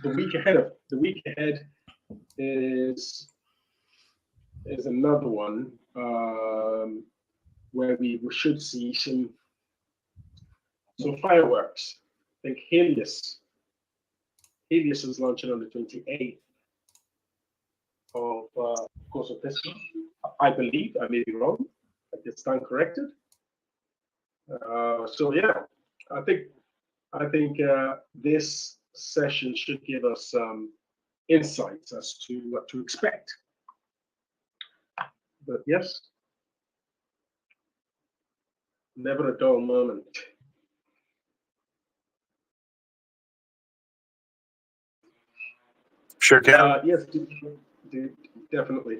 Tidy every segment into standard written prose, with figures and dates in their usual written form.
the week ahead is another one where we should see some fireworks. I think Helios is launching on the 28th of course of this month. I believe I may be wrong. I can stand corrected. So yeah, I think this session should give us some insights as to what to expect. But yes, never a dull moment. Sure can. Yes, definitely.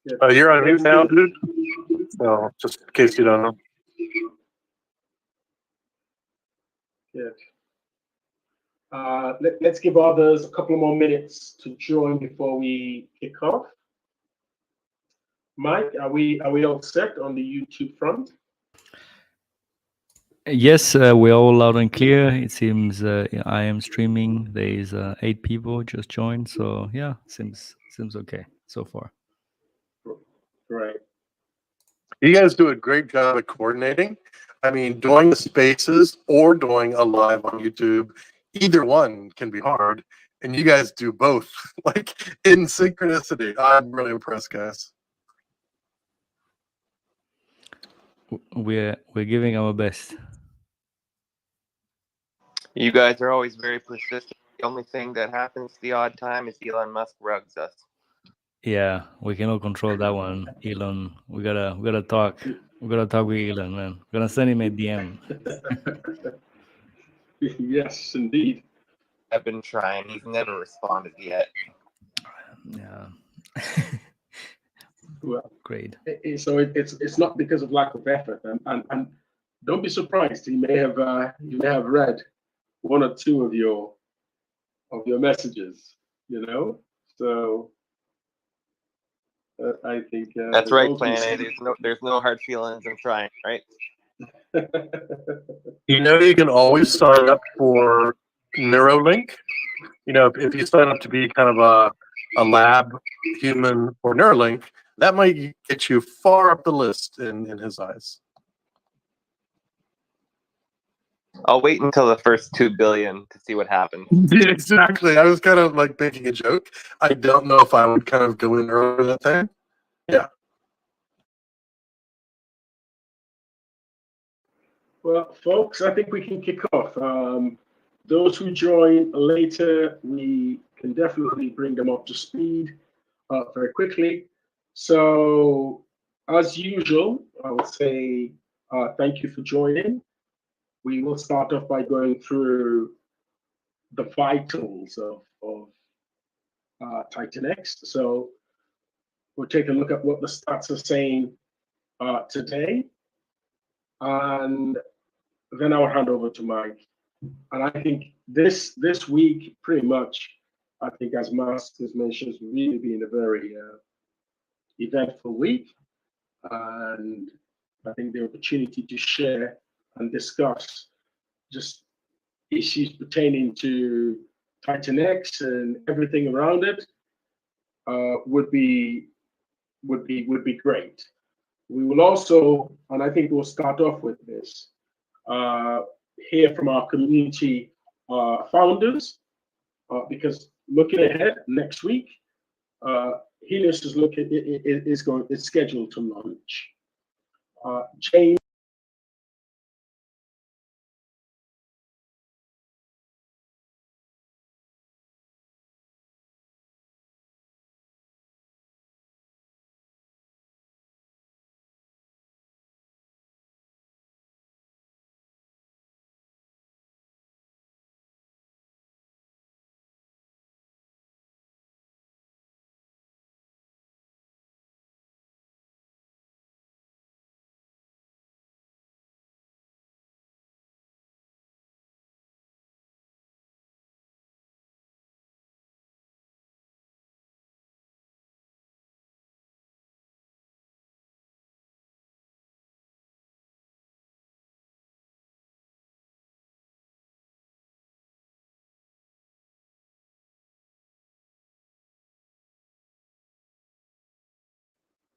Yeah, You're on mute let's now, do- dude. So just in case you don't know. Good. Let's give others a couple more minutes to join before we kick off. Mike, are we all set on the YouTube front? Yes, we're all loud and clear. It seems I am streaming. There is 8 people just joined, so yeah, seems okay so far. Right. You guys do a great job at coordinating. I mean, doing the spaces or doing a live on YouTube, either one can be hard. And you guys do both, like in synchronicity. I'm really impressed, guys. We're giving our best. You guys are always very persistent. The only thing that happens the odd time is Elon Musk rugs us. Yeah, we cannot control that one, Elon. We gotta talk. We gotta talk with Elon, man. We're gonna send him a DM. Yes, indeed. I've been trying. He's never responded yet. Yeah. Well, Great. so it's not because of lack of effort, and don't be surprised. He may have read one or two of your messages. So I think That's there's right, always Plan been A. There's no hard feelings. I'm trying, right? You know, you can always sign up for Neuralink. You know, if you sign up to be kind of a lab human for Neuralink, that might get you far up the list in his eyes. I'll wait until the first 2 billion to see what happens. Yeah, exactly. I was kind of like making a joke. I don't know if I would kind of go in early with that thing. Yeah. Well, folks, I think we can kick off. Those who join later, we can definitely bring them up to speed very quickly. So, as usual, I would say thank you for joining. We will start off by going through the vitals of TitanX. So, we'll take a look at what the stats are saying today. And then I'll hand over to Mike. And I think this week, pretty much, I think as Masters mentioned, has really been a very eventful week. And I think the opportunity to share and discuss just issues pertaining to TitanX and everything around it would be great. We will also, and I think we'll start off with this, hear from our community founders, because looking ahead next week, Helios is scheduled to launch. James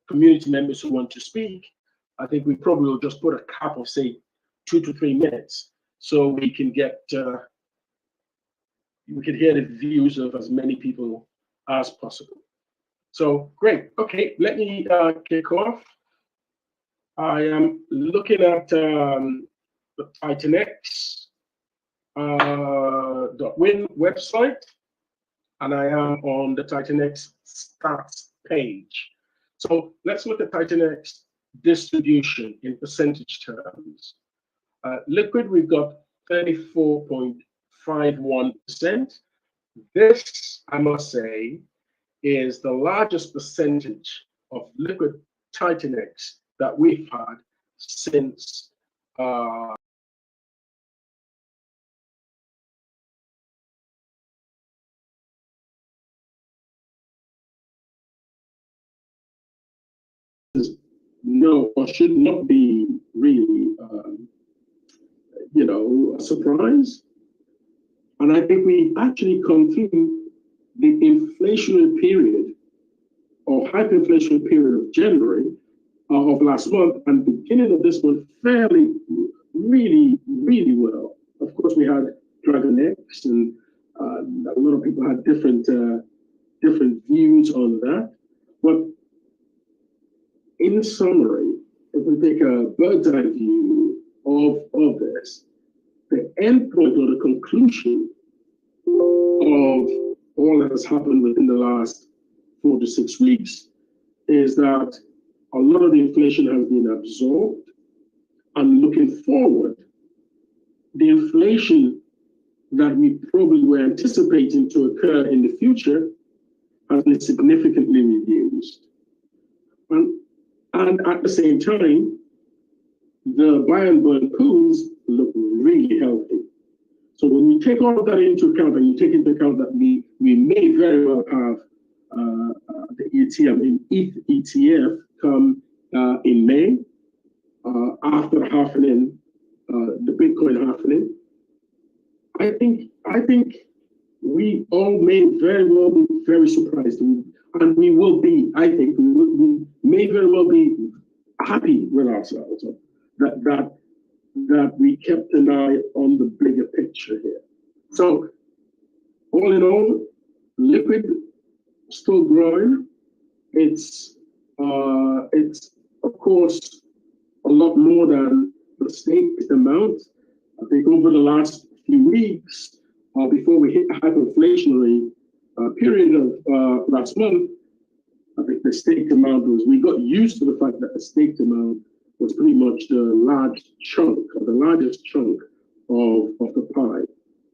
community members who want to speak, I think we probably will just put a cap of, say, 2 to 3 minutes, so we can get we can hear the views of as many people as possible. So great. Okay, let me kick off. I am looking at the TitanX .win website, and I am on the TitanX stats page. So let's look at TitanX distribution in percentage terms. Liquid, we've got 34.51%. This, I must say, is the largest percentage of liquid TitanX that we've had since no, or should not be really, a surprise. And I think we actually come through the inflationary period or hyperinflationary period of January of last month and beginning of this month fairly, really, really well. Of course, we had DragonX, and a lot of people had different views on that. But in summary, if we take a bird's eye view of this, the end point or the conclusion of all that has happened within the last 4 to 6 weeks is that a lot of the inflation has been absorbed, and looking forward, the inflation that we probably were anticipating to occur in the future has been significantly reduced. And at the same time, the buy and burn pools look really healthy. So when you take all of that into account, and you take into account that we may very well have the ETF come in May after halvening, the Bitcoin halvening, I think we all may very well be very surprised, and we will be. I think we may very well be happy with ourselves that we kept an eye on the bigger picture here. So, all in all, liquid still growing. It's of course a lot more than the staked amount. I think over the last few weeks, before we hit the hyperinflationary period of last month, I think the staked amount we got used to the fact that the staked amount was pretty much the largest chunk of the pie.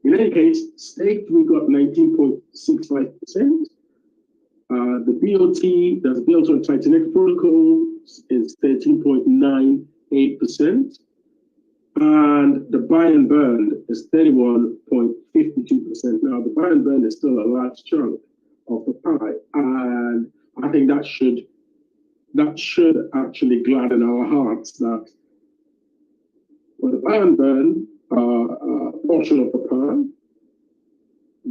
In any case, staked, we got 19.65%. The BOT that's built on TitanX protocol is 13.98%. And the buy and burn is 31.52%. Now, the buy and burn is still a large chunk of the pie. And I think that should actually gladden our hearts that for the buy and burn portion of the pie,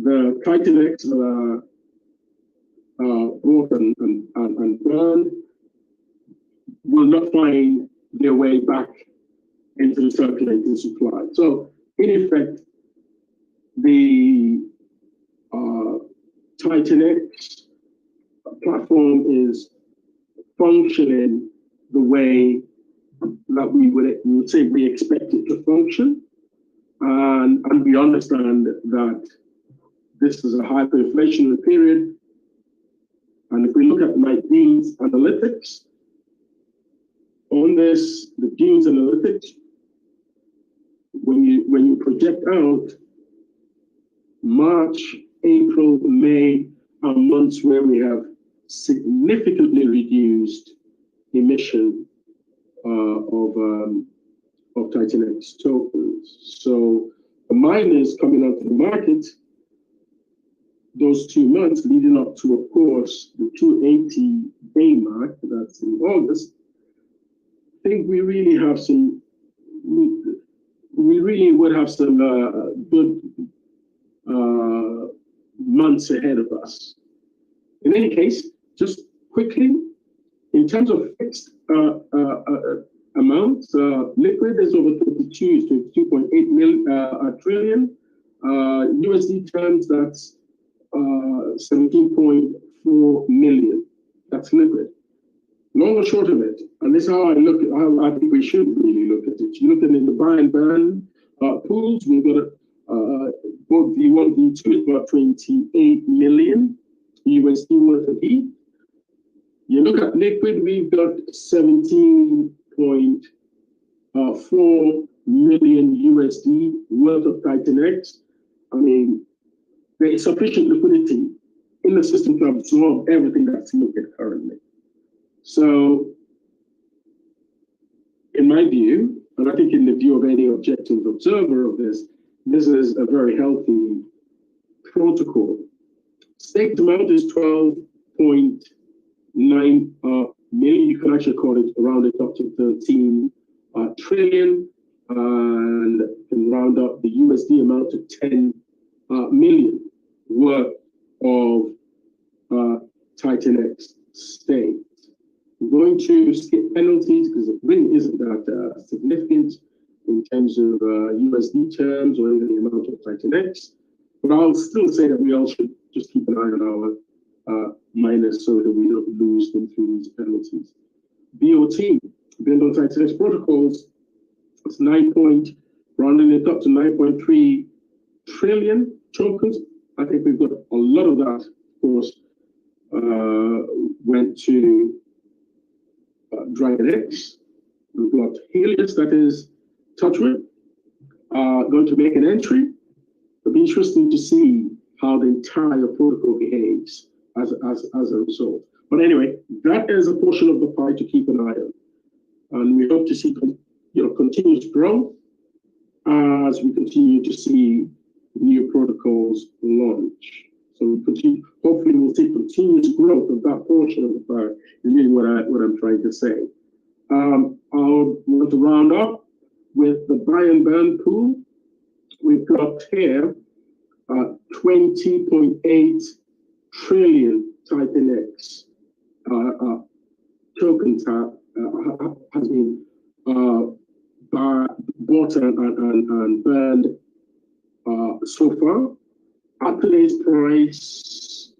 the TitanX bought and burned will not find their way back into the circulating supply. So, in effect, the TitanX platform is functioning the way that we would say we expect it to function, and we understand that this is a hyperinflationary period. And if we look at my Dean's analytics on this, the Dean's analytics, when you project out March, April, May are months where we have significantly reduced emission of TitanX tokens. So the miners coming out to the market, those 2 months leading up to, of course, the 280 day mark, that's in August, I think we really have some, we really would have some good months ahead of us. In any case, just quickly, In terms of fixed amounts, liquid is over 22.8 trillion. USD terms, that's 17.4 million. That's liquid. Long or short of it, and this is how I look at how I think we should really look at it. You look at it in the buy and burn pools, we've got both V1, V2 is about 28 million USD worth of heat. You look at liquid, we've got 17.4 million USD worth of TitanX. I mean, there is sufficient liquidity in the system to absorb everything that's liquid currently. So, in my view, and I think in the view of any objective observer of this, this is a very healthy protocol. Staked amount is 12.9 million. You can actually call it round it up to 13 trillion, and can round up the USD amount to 10 million worth of TitanX staked. I'm going to skip penalties because it really isn't that significant in terms of USD terms or even the amount of TitanX. But I'll still say that we all should just keep an eye on our miners so that we don't lose them through these penalties. BOT, built on TitanX protocols, it's rounding it up to 9.3 trillion tokens. I think we've got a lot of that, of course, went to DragonX. We've got Helios, that is Touchwood, going to make an entry. It'll be interesting to see how the entire protocol behaves as a result. But anyway, that is a portion of the pie to keep an eye on. And we hope to see continuous growth as we continue to see new protocols launch. So we hopefully we'll see continuous growth of that portion of the pie, is really what I'm trying to say. I'll want to round up with the buy and burn pool. We've got here 20.8 trillion TitanX token has been bought and burned so far. At today's price,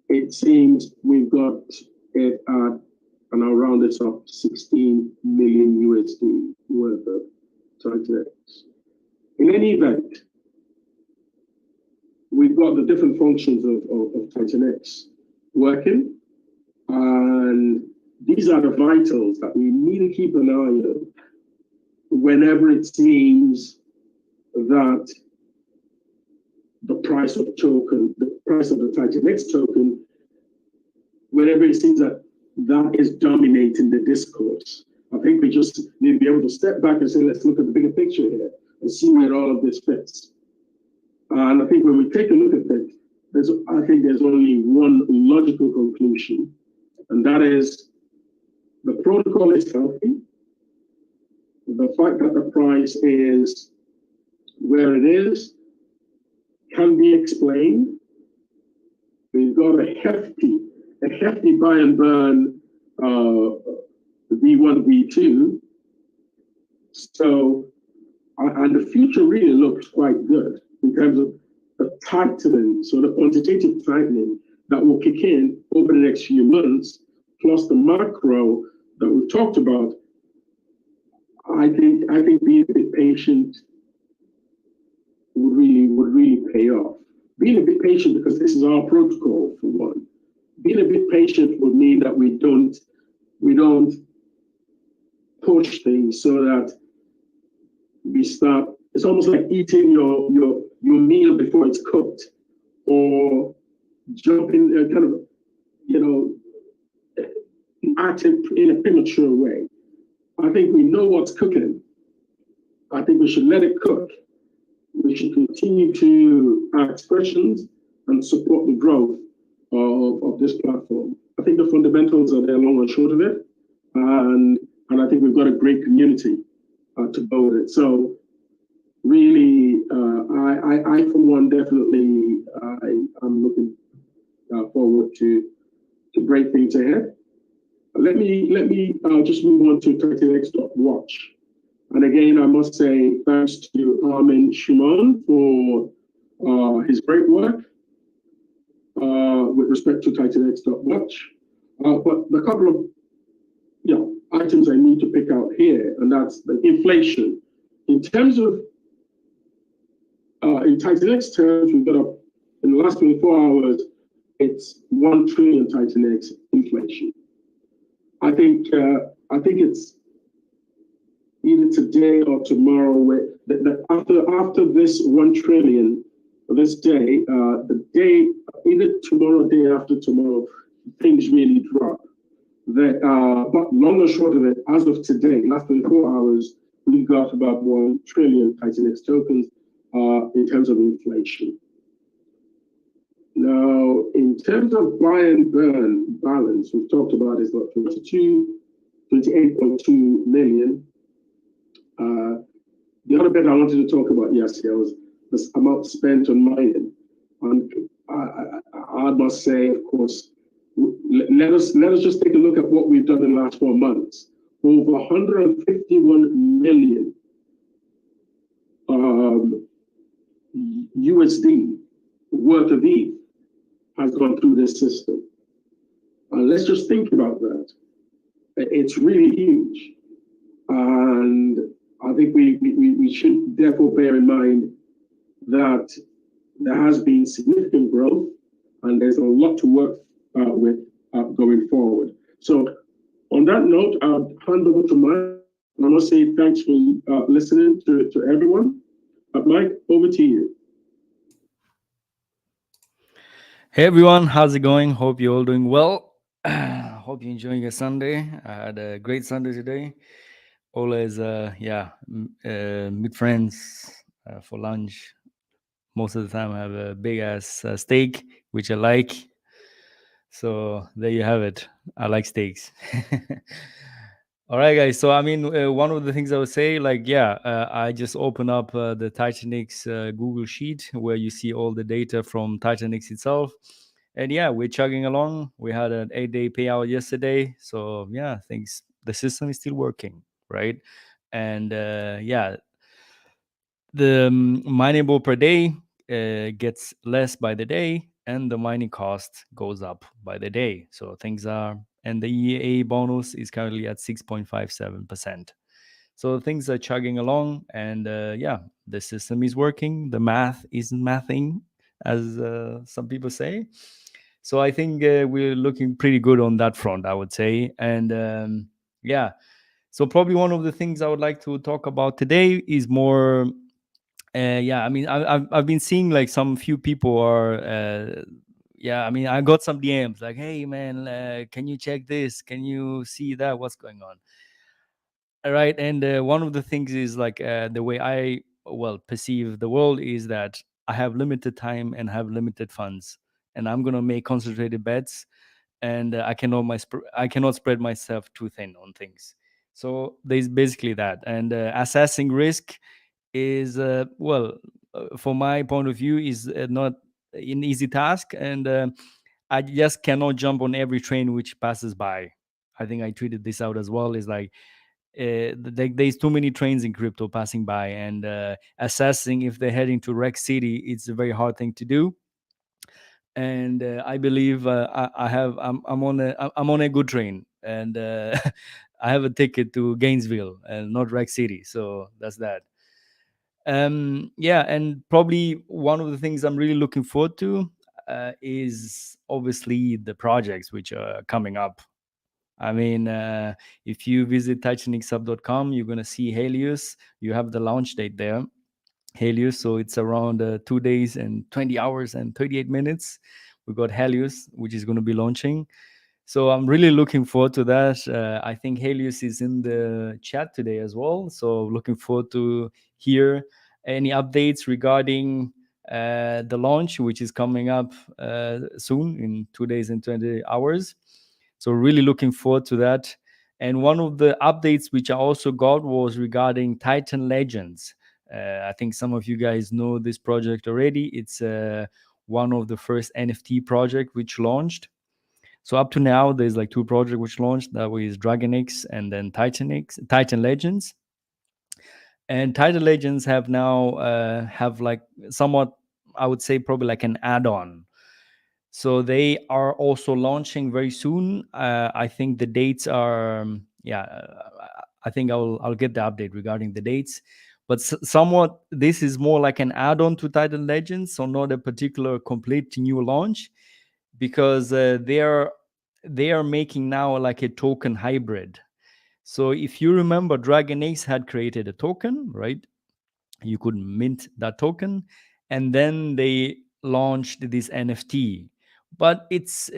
it seems we've got it at, and I'll round this up, 16 million USD worth of TitanX. In any event, we've got the different functions of TitanX working, and these are the vitals that we need to keep an eye on whenever it seems that the price of the TitanX token, whenever it seems that that is dominating the discourse. I think we just need to be able to step back and say, let's look at the bigger picture here and see where all of this fits. And I think when we take a look at it, I think there's only one logical conclusion, and that is the protocol is healthy. The fact that the price is where it is can be explained. We've got a hefty buy and burn V1, V2. So, and the future really looks quite good in terms of the tightening, so the quantitative tightening that will kick in over the next few months, plus the macro that we've talked about. I think being a bit patient would really pay off. Being a bit patient, because this is our protocol for one. Being a bit patient would mean that we don't push things so that we start. It's almost like eating your meal before it's cooked, or jumping at it in a premature way. I think we know what's cooking. I think we should let it cook. We should continue to ask questions and support the growth of this platform. I think the fundamentals are there, long and short of it, and I think we've got a great community to go with it. So really, I for one definitely I'm looking forward to great things ahead. Let me just move on to TitanX.watch. And again, I must say thanks to Armin Shimon for his great work with respect to TitanX.watch. But the couple of items I need to pick out here, and that's the inflation. In terms of in TitanX terms, we've got up in the last 24 hours, it's 1 trillion TitanX inflation. I think it's either today or tomorrow. Where after this 1 trillion, this day, the day either tomorrow, day after tomorrow, things really drop. But long or short of it, as of today, last 24 hours, we've got about 1 trillion TitanX tokens in terms of inflation. Now, in terms of buy and burn balance, we've talked about is about 28.2 million. The other bit I wanted to talk about yesterday was this amount spent on mining. And I must say, of course, let us just take a look at what we've done in the last 4 months. Over 151 million USD worth of ETH has gone through this system. Let's just think about that. It's really huge. And I think we should therefore bear in mind that there has been significant growth and there's a lot to work with going forward. So on that note, I'll hand over to Mike. I want to say thanks for listening to everyone. Mike, over to you. Hey everyone, how's it going? Hope you're all doing well. Hope you're enjoying your Sunday. I had a great Sunday today. Always, meet friends for lunch. Most of the time, I have a big ass steak, which I like. So there you have it. I like steaks. All right, guys. So I mean, one of the things I would say, I just open up the TitanX Google Sheet where you see all the data from TitanX itself. And yeah, we're chugging along. We had an 8-day payout yesterday. So yeah, things, the system is still working, right? And the mineable per day gets less by the day, and the mining cost goes up by the day. So things are, and the EA bonus is currently at 6.57%. So things are chugging along, and the system is working. The math isn't mathing, as some people say. So I think we're looking pretty good on that front, I would say. And so probably one of the things I would like to talk about today is more. I've been seeing like some few people are. I got some DMs like, "Hey man, can you check this? Can you see that? What's going on?" All right, and one of the things is like the way I perceive the world is that I have limited time and have limited funds, and I'm gonna make concentrated bets, and I cannot spread myself too thin on things. So there's basically that, and assessing risk is from my point of view is not an easy task, and I just cannot jump on every train which passes by. I think I tweeted this out as well. Is like there's too many trains in crypto passing by, and assessing if they're heading to Rex City, it's a very hard thing to do. And I believe I'm on a good train, and I have a ticket to Gainesville and not Rex City, so that's that. And probably one of the things I'm really looking forward to is obviously the projects which are coming up. I mean, if you visit TitanXhub.com, you're going to see Helios. You have the launch date there, Helios. So it's around 2 days and 20 hours and 38 minutes. We got Helios, which is going to be launching. So I'm really looking forward to that. I think Helios is in the chat today as well. So looking forward to hear any updates regarding the launch, which is coming up soon in 2 days and 20 hours. So really looking forward to that. And one of the updates which I also got was regarding Titan Legends. I think some of you guys know this project already. It's one of the first NFT project which launched. So up to now, there's like 2 projects which launched. That was DragonX and then TitanX, Titan Legends. And Titan Legends have now have like somewhat, I would say, probably like an add-on. So they are also launching very soon. I think the dates are I think I'll get the update regarding the dates. But somewhat, this is more like an add-on to Titan Legends, so not a particular complete new launch, because they are making now like a token hybrid. So if you remember, DragonX had created a token, right? You could mint that token, and then they launched this NFT. But it's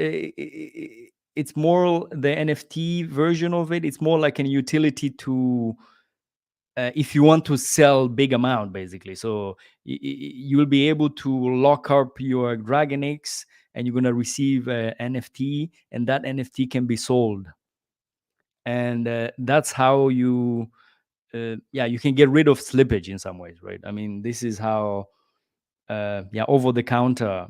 more the NFT version of it. It's more like a utility to if you want to sell big amount, basically. So you'll be able to lock up your DragonX, and you're gonna receive a NFT, and that NFT can be sold. And that's how you you can get rid of slippage in some ways, right? I mean, this is how over the counter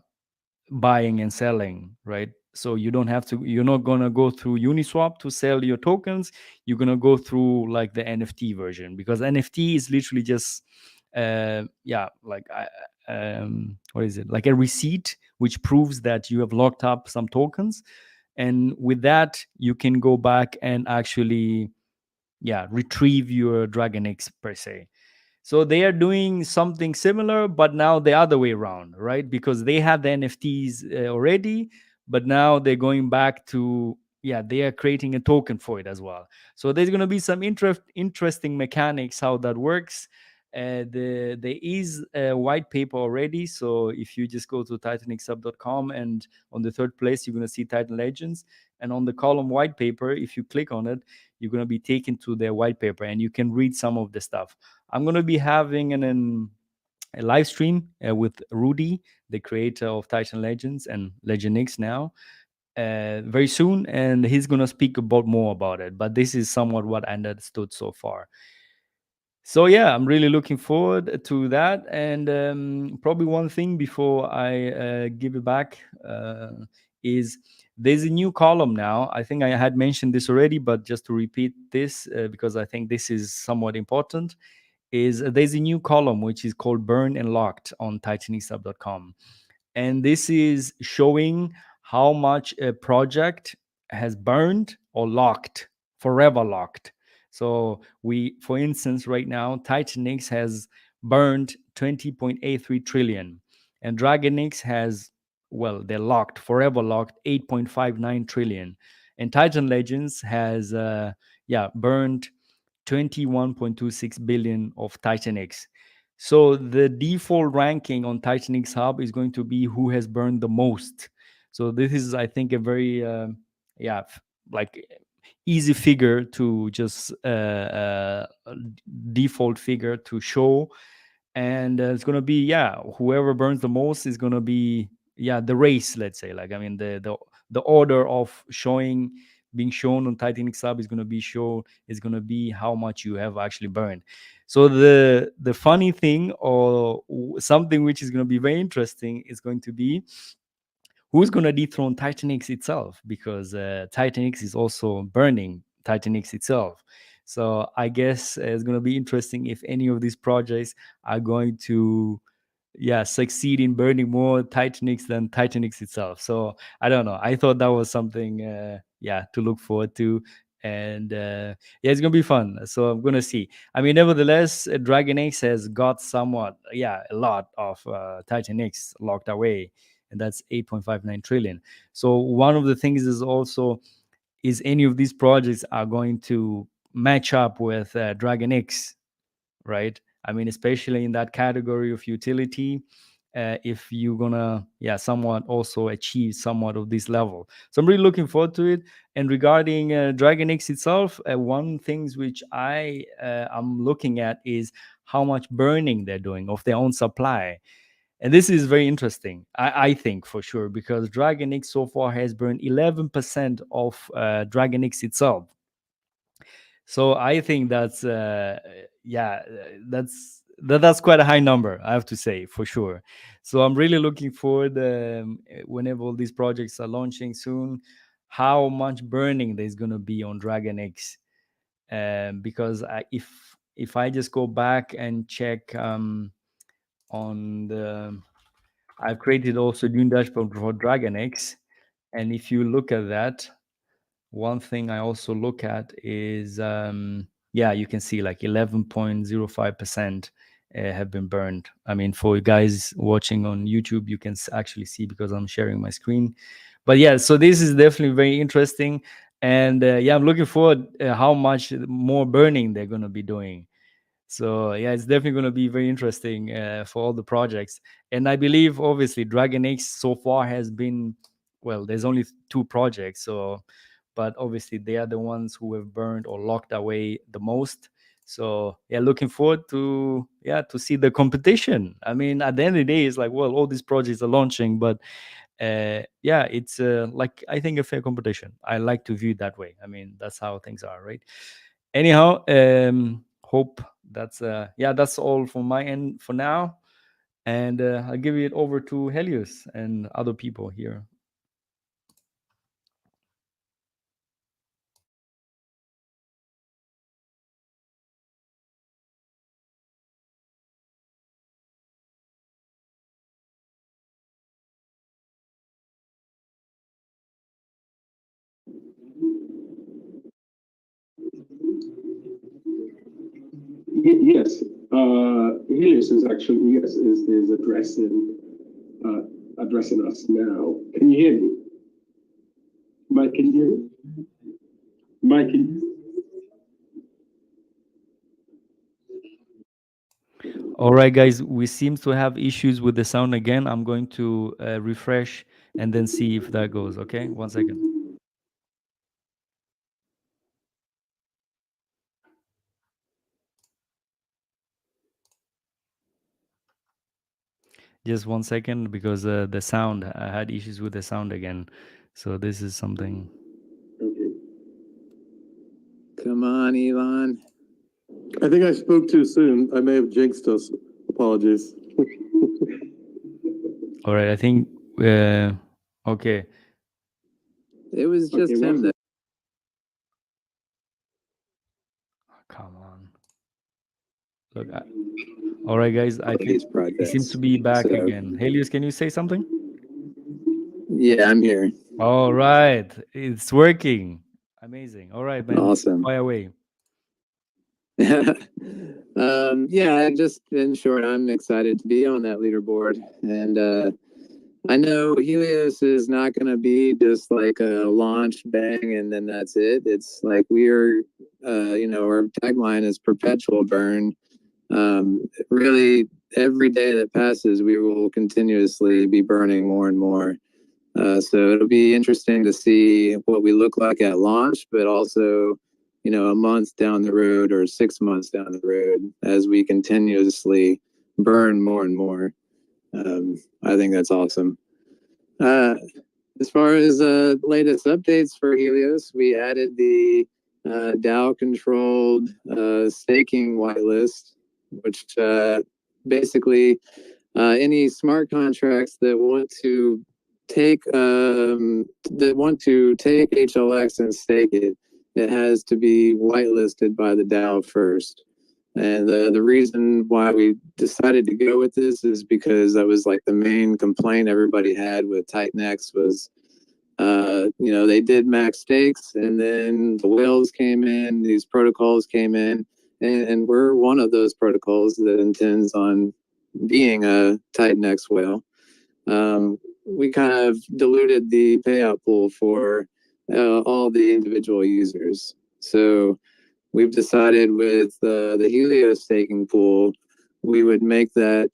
buying and selling, right? So you're not gonna go through Uniswap to sell your tokens. You're gonna go through like the NFT version, because NFT is literally just what is it, like a receipt which proves that you have locked up some tokens, and with that you can go back and actually retrieve your DragonX per se. So they are doing something similar, but now the other way around, right? Because they had the NFTs already, but now they're going back to they are creating a token for it as well. So there's going to be some interesting mechanics how that works. There is a white paper already. So if you just go to titanxsub.com, and on the third place you're going to see Titan Legends, and on the column white paper, if you click on it, you're going to be taken to their white paper, and you can read some of the stuff. I'm going to be having a live stream with Rudy, the creator of Titan Legends and DragonX now, very soon, and he's going to speak about more about it. But this is somewhat what I understood so far. So yeah, I'm really looking forward to that. And probably one thing before I give it back is there's a new column now. I think I had mentioned this already, but just to repeat this, because I think this is somewhat important, is there's a new column which is called Burn and Locked on titanxsub.com. And this is showing how much a project has burned or locked, forever locked. So for instance, right now, TitanX has burned 20.83 trillion, and DragonX has, well, they're locked, forever locked, 8.59 trillion. And Titan Legends has, burned 21.26 billion of TitanX. So the default ranking on TitanX Hub is going to be who has burned the most. So this is, I think, a very like easy figure to just default figure to show. And it's going to be whoever burns the most is going to be the race, let's say. Like, I mean, the order of being shown on TitanX Hub is going to be how much you have actually burned. So the funny thing, or something which is going to be very interesting, is going to be who's going to dethrone TitanX itself, because TitanX is also burning TitanX itself. So I guess it's going to be interesting if any of these projects are going to succeed in burning more TitanX than TitanX itself. So I don't know. I thought that was something to look forward to. And it's gonna be fun. So I'm gonna see. I mean, nevertheless, DragonX has got somewhat a lot of TitanX locked away, and that's 8.59 trillion. So one of the things is also, is any of these projects are going to match up with DragonX, right? I mean, especially in that category of utility, if you're gonna somewhat also achieve somewhat of this level. So I'm really looking forward to it. And regarding DragonX itself, one things which I'm looking at is how much burning they're doing of their own supply. And this is very interesting, I think, for sure, because DragonX so far has burned 11% of DragonX itself. So I think that's that's quite a high number, I have to say, for sure. So I'm really looking forward whenever all these projects are launching soon. how much burning there's going to be on DragonX. Because if I just go back and check on the, I've created also new dashboard for DragonX, and if you look at that, one thing I also look at is yeah, you can see like 11.05% have been burned. I mean, for you guys watching on YouTube, you can actually see because I'm sharing my screen. But yeah, so this is definitely very interesting. And yeah, I'm looking forward how much more burning they're going to be doing. So yeah, it's definitely going to be very interesting for all the projects. And I believe, obviously, DragonX so far has been, well, there's only 2 projects. So, but obviously they are the ones who have burned or locked away the most. So yeah, looking forward to see the competition. I mean, at the end of the day, it's like, well, all these projects are launching, but yeah, it's like, I think, a fair competition. I like to view it that way. I mean, that's how things are, right? Anyhow, hope that's yeah, that's all from my end for now, and I'll give it over to Helios and other people here. Yes, Helios is actually, yes, is addressing us now. Can you hear me? Mike, can you hear me? Mike, can you? All right, guys, we seem to have issues with the sound again. I'm going to refresh and then see if that goes. Okay, 1 second. Just 1 second, because the sound, I had issues with the sound again. So this is something. Okay. Come on, Elon. I think I spoke too soon. I may have jinxed us. Apologies. All right, I think okay. It was just Okay, him that. Come on. Look, all right, guys, I think These he seems to projects. be back So- again. Helios, can you say something? Yeah, I'm here. All right, it's working. Amazing. All right, man. Awesome. Fire away. Yeah, just in short, I'm excited to be on that leaderboard. And I know Helios is not going to be just like a launch bang and then that's it. It's like we're, our tagline is perpetual burn. Really, every day that passes, we will continuously be burning more and more. So it'll be interesting to see what we look like at launch, but also, a month down the road or 6 months down the road as we continuously burn more and more. I think that's awesome. As far as latest updates for Helios, we added the DAO controlled staking whitelist, which basically any smart contracts that want to take HLX and stake it, it has to be whitelisted by the DAO first. And the reason why we decided to go with this is because that was like the main complaint everybody had with TitanX was, they did max stakes and then the whales came in, these protocols came in, and we're one of those protocols that intends on being a TitanX whale. We kind of diluted the payout pool for all the individual users. So we've decided with the Helios staking pool, we would make that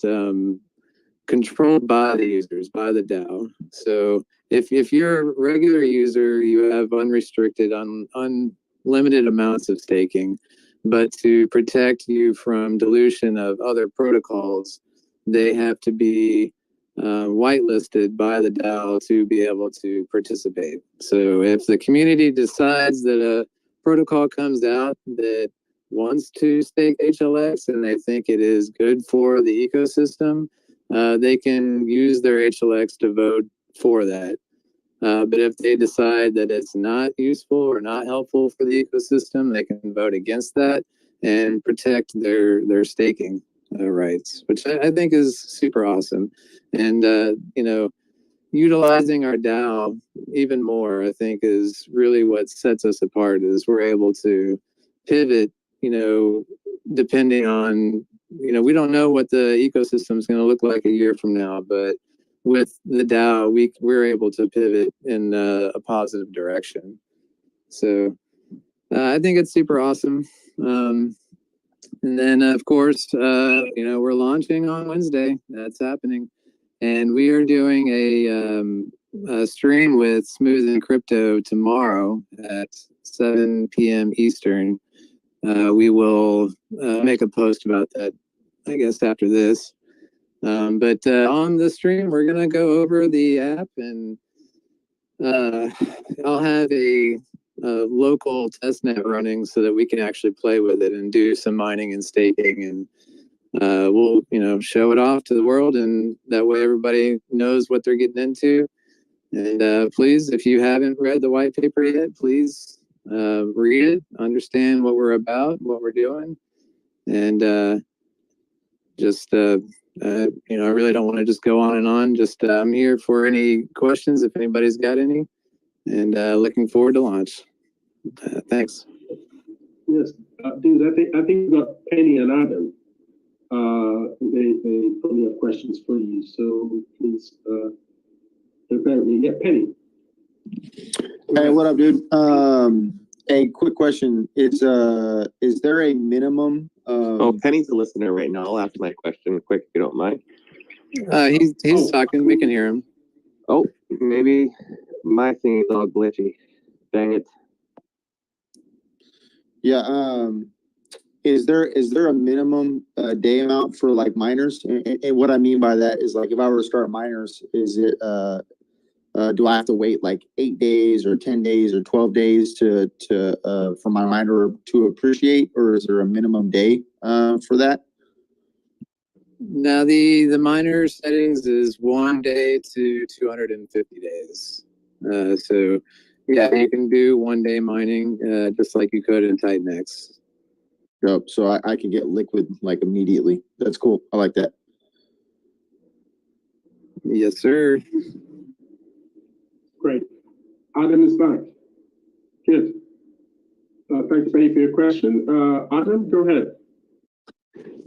controlled by the users, by the DAO. So if you're a regular user, you have unrestricted, unlimited amounts of staking. But to protect you from dilution of other protocols, they have to be whitelisted by the DAO to be able to participate. So if the community decides that a protocol comes out that wants to stake HLX and they think it is good for the ecosystem, they can use their HLX to vote for that. But if they decide that it's not useful or not helpful for the ecosystem, they can vote against that and protect their staking rights, which I think is super awesome. And, utilizing our DAO even more, I think, is really what sets us apart, is we're able to pivot, depending on, we don't know what the ecosystem is going to look like a year from now, but with the DAO, we're able to pivot in a positive direction. So I think it's super awesome. And then, of course, we're launching on Wednesday. That's happening. And we are doing a stream with Smooth and Crypto tomorrow at 7 p.m. Eastern. We will make a post about that, I guess, after this. But on the stream, we're going to go over the app, and I'll have a local testnet running so that we can actually play with it and do some mining and staking, and we'll show it off to the world, and that way everybody knows what they're getting into. And please, if you haven't read the white paper yet, please read it, understand what we're about, what we're doing, and I really don't want to just go on and on. I'm here for any questions if anybody's got any, and looking forward to launch. Thanks. Yes, dude, I think we got Penny and Adam. They probably have questions for you, so please prepare me. Yeah, Penny. Hey, what up, dude? A quick question: Is there a minimum? Oh, Penny's a listener right now. I'll ask my question quick if you don't mind. He's talking. We can hear him. Oh, maybe my thing is all glitchy. Dang it. Yeah. Is there a minimum day amount for like miners? And what I mean by that is, like, if I were to start miners, is it do I have to wait like 8 days or 10 days or 12 days to for my miner to appreciate, or is there a minimum day for that? Now the miner settings is 1 day to 250 days. So yeah, you can do 1 day mining just like you could in TitanX. Yep. So I can get liquid like immediately. That's cool. I like that. Yes, sir. Great. Adam is back. Good. Thanks, Penny, for your question. Adam, go ahead.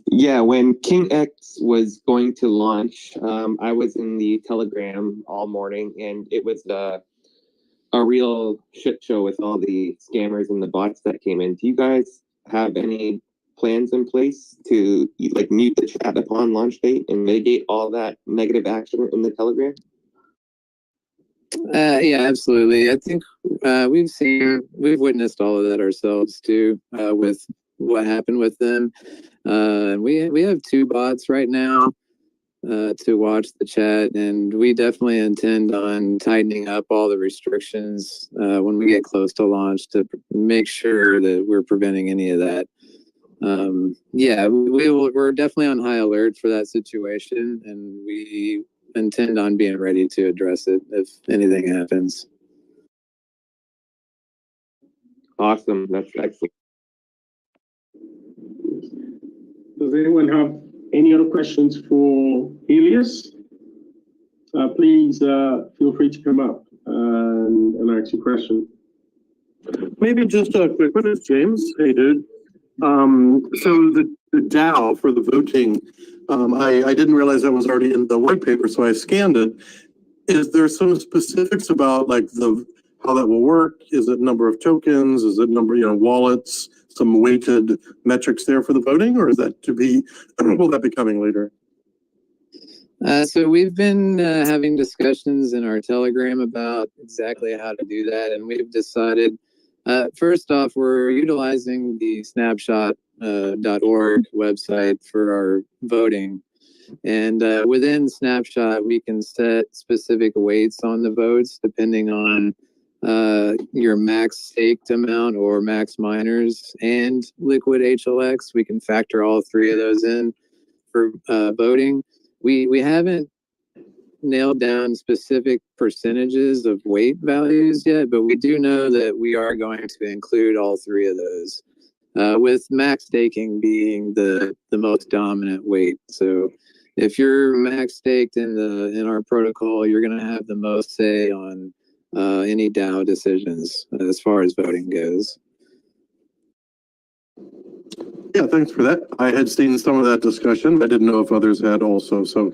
Yeah, when King X was going to launch, I was in the Telegram all morning, and it was a real shit show with all the scammers and the bots that came in. Do you guys have any plans in place to like mute the chat upon launch date and mitigate all that negative action in the Telegram? Yeah, absolutely. I think we've witnessed all of that ourselves too, with what happened with them. We have 2 bots right now to watch the chat, and we definitely intend on tightening up all the restrictions when we get close to launch to make sure that we're preventing any of that. Yeah, we're definitely on high alert for that situation, and we intend on being ready to address it if anything happens. Awesome. That's excellent. Does anyone have any other questions for Helios? Please feel free to come up and ask your question. Maybe just a quick one. It's James. Hey, dude. So the DAO for the voting, I didn't realize that was already in the white paper, so I scanned it. Is there some specifics about like how that will work? Is it number of tokens? Is it number, wallets? Some weighted metrics there for the voting, or is that to be? Will that be coming later? So we've been having discussions in our Telegram about exactly how to do that, and we've decided. First off, we're utilizing the snapshot.org website for our voting. And within Snapshot, we can set specific weights on the votes depending on your max staked amount or max miners and liquid HLX. We can factor all 3 of those in for voting. We haven't nailed down specific percentages of weight values yet, but we do know that we are going to include all three of those, with max staking being the most dominant weight. So if you're max staked in our protocol, you're going to have the most say on any DAO decisions as far as voting goes. Yeah, thanks for that. I had seen some of that discussion. I didn't know if others had also. So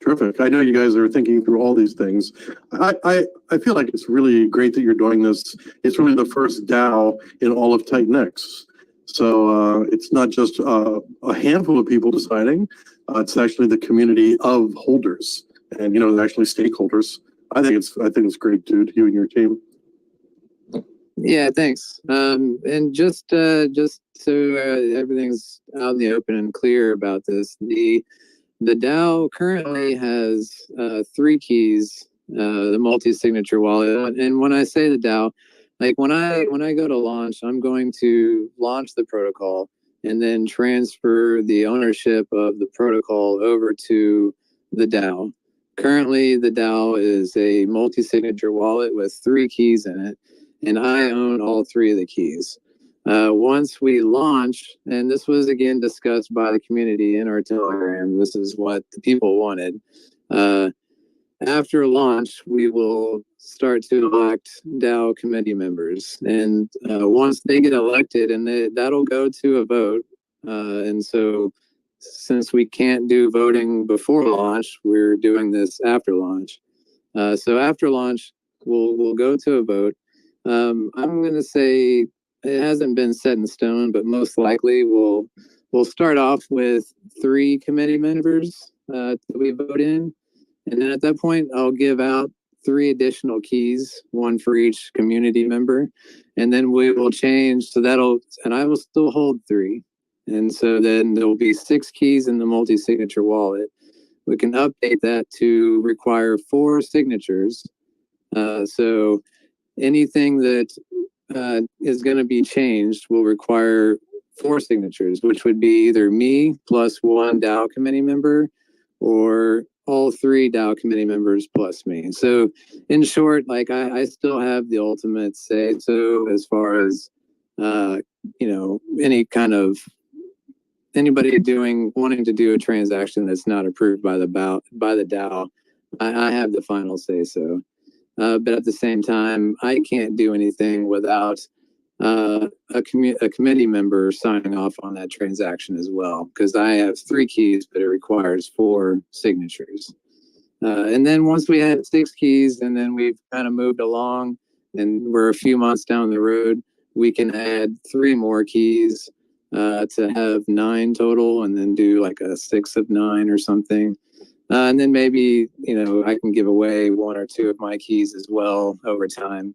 terrific. I know you guys are thinking through all these things. I feel like it's really great that you're doing this. It's really the first DAO in all of TitanX. So it's not just a handful of people deciding. It's actually the community of holders and, you know, actually stakeholders. I think it's great, dude, you and your team. Yeah, thanks. And just so everything's out in the open and clear about this, the DAO currently has 3 keys, the multi-signature wallet. And when I say the DAO, like when I go to launch, I'm going to launch the protocol and then transfer the ownership of the protocol over to the DAO. Currently, the DAO is a multi-signature wallet with 3 keys in it, and I own all 3 of the keys. Once we launch, and this was again discussed by the community in our Telegram, this is what the people wanted. After launch, we will start to elect DAO committee members. And once they get elected, and that'll go to a vote. And so since we can't do voting before launch, we're doing this after launch. So after launch, we'll go to a vote. I'm going to say it hasn't been set in stone, but most likely we'll start off with 3 committee members that we vote in. And then at that point, I'll give out 3 additional keys, 1 for each community member. And then we will change. So and I will still hold 3. And so then there will be 6 keys in the multi-signature wallet. We can update that to require 4 signatures. So anything that is going to be changed will require 4 signatures, which would be either me plus 1 DAO committee member or all 3 DAO committee members plus me. So in short, like I still have the ultimate say so as far as, any kind of anybody wanting to do a transaction that's not approved by the DAO, I have the final say so. But at the same time, I can't do anything without a committee member signing off on that transaction as well, because I have 3 keys, but it requires 4 signatures. And then once we had 6 keys, and then we've kind of moved along, and we're a few months down the road, we can add 3 more keys to have 9 total, and then do like a 6 of 9 or something. And then maybe, I can give away 1 or 2 of my keys as well over time.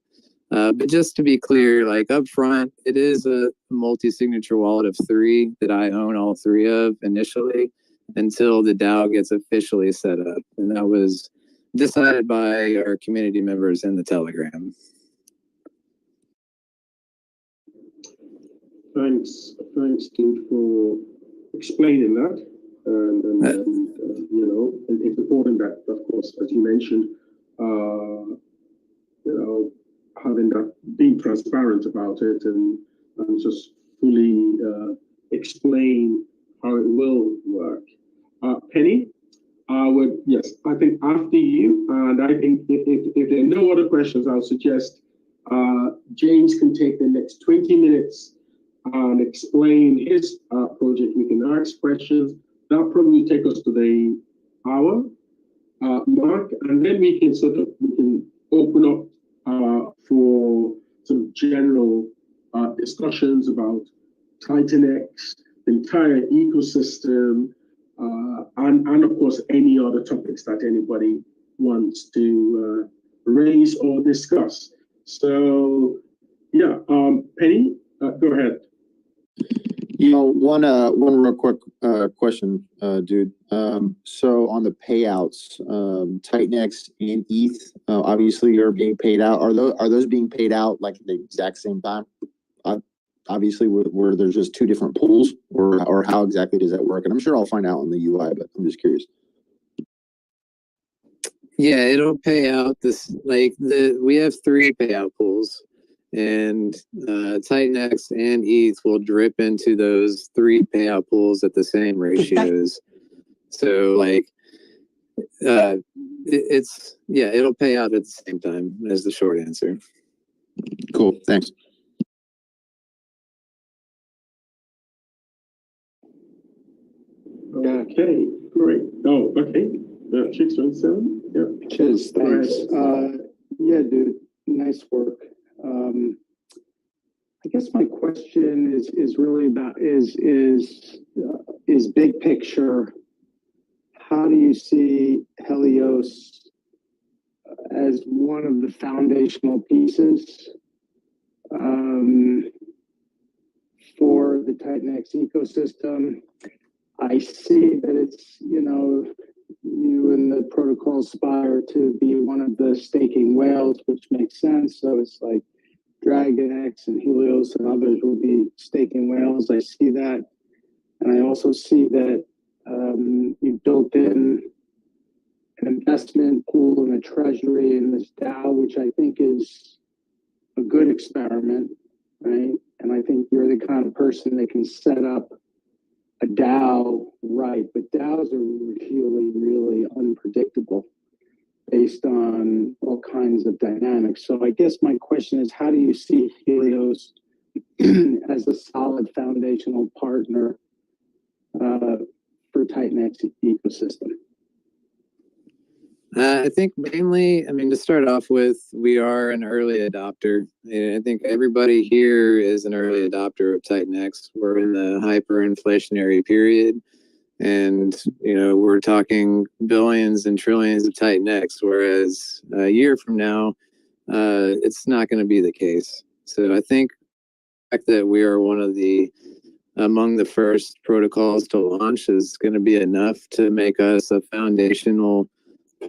But just to be clear, like up front, it is a multi-signature wallet of 3 that I own all 3 of initially until the DAO gets officially set up. And that was decided by our community members in the Telegram. Thanks, dude, for explaining that. And it's important that, of course, as you mentioned, having that, being transparent about it and just fully explain how it will work. Penny, I think after you, and I think if there are no other questions, I'll suggest James can take the next 20 minutes and explain his project. We can ask questions. That'll probably take us to the hour mark, and then we can open up for some general discussions about TitanX, the entire ecosystem, and of course any other topics that anybody wants to raise or discuss. So yeah, Penny, go ahead. One real quick question, dude. So on the payouts, TitanX and ETH, obviously you're being paid out. Are those being paid out like at the exact same time? Obviously, where there's just 2 different pools, or how exactly does that work? And I'm sure I'll find out in the UI, but I'm just curious. Yeah, it'll pay out this we have 3 payout pools, and TitanX and ETH will drip into those 3 payout pools at the same ratios. So it'll pay out at the same time as the short answer. Cool. Thanks. Okay, great. Oh, okay. 627. Yeah. Cheers. Thanks. Yeah, dude. Nice work. I guess my question is really about is big picture. How do you see Helios as one of the foundational pieces for the TitanX ecosystem? I see that it's, you and the protocol aspire to be one of the staking whales, which makes sense. So it's like DragonX and Helios and others will be staking whales. I see that. And I also see that you've built in an investment pool and a treasury in this DAO, which I think is a good experiment, right? And I think you're the kind of person that can set up a DAO right, but DAOs are really, really unpredictable based on all kinds of dynamics. So I guess my question is, how do you see Helios as a solid foundational partner for TitanX ecosystem? I think mainly, to start off with, we are an early adopter. I think everybody here is an early adopter of TitanX. We're in the hyperinflationary period, and we're talking billions and trillions of TitanX, whereas a year from now, it's not going to be the case. So I think the fact that we are among the first protocols to launch is going to be enough to make us a foundational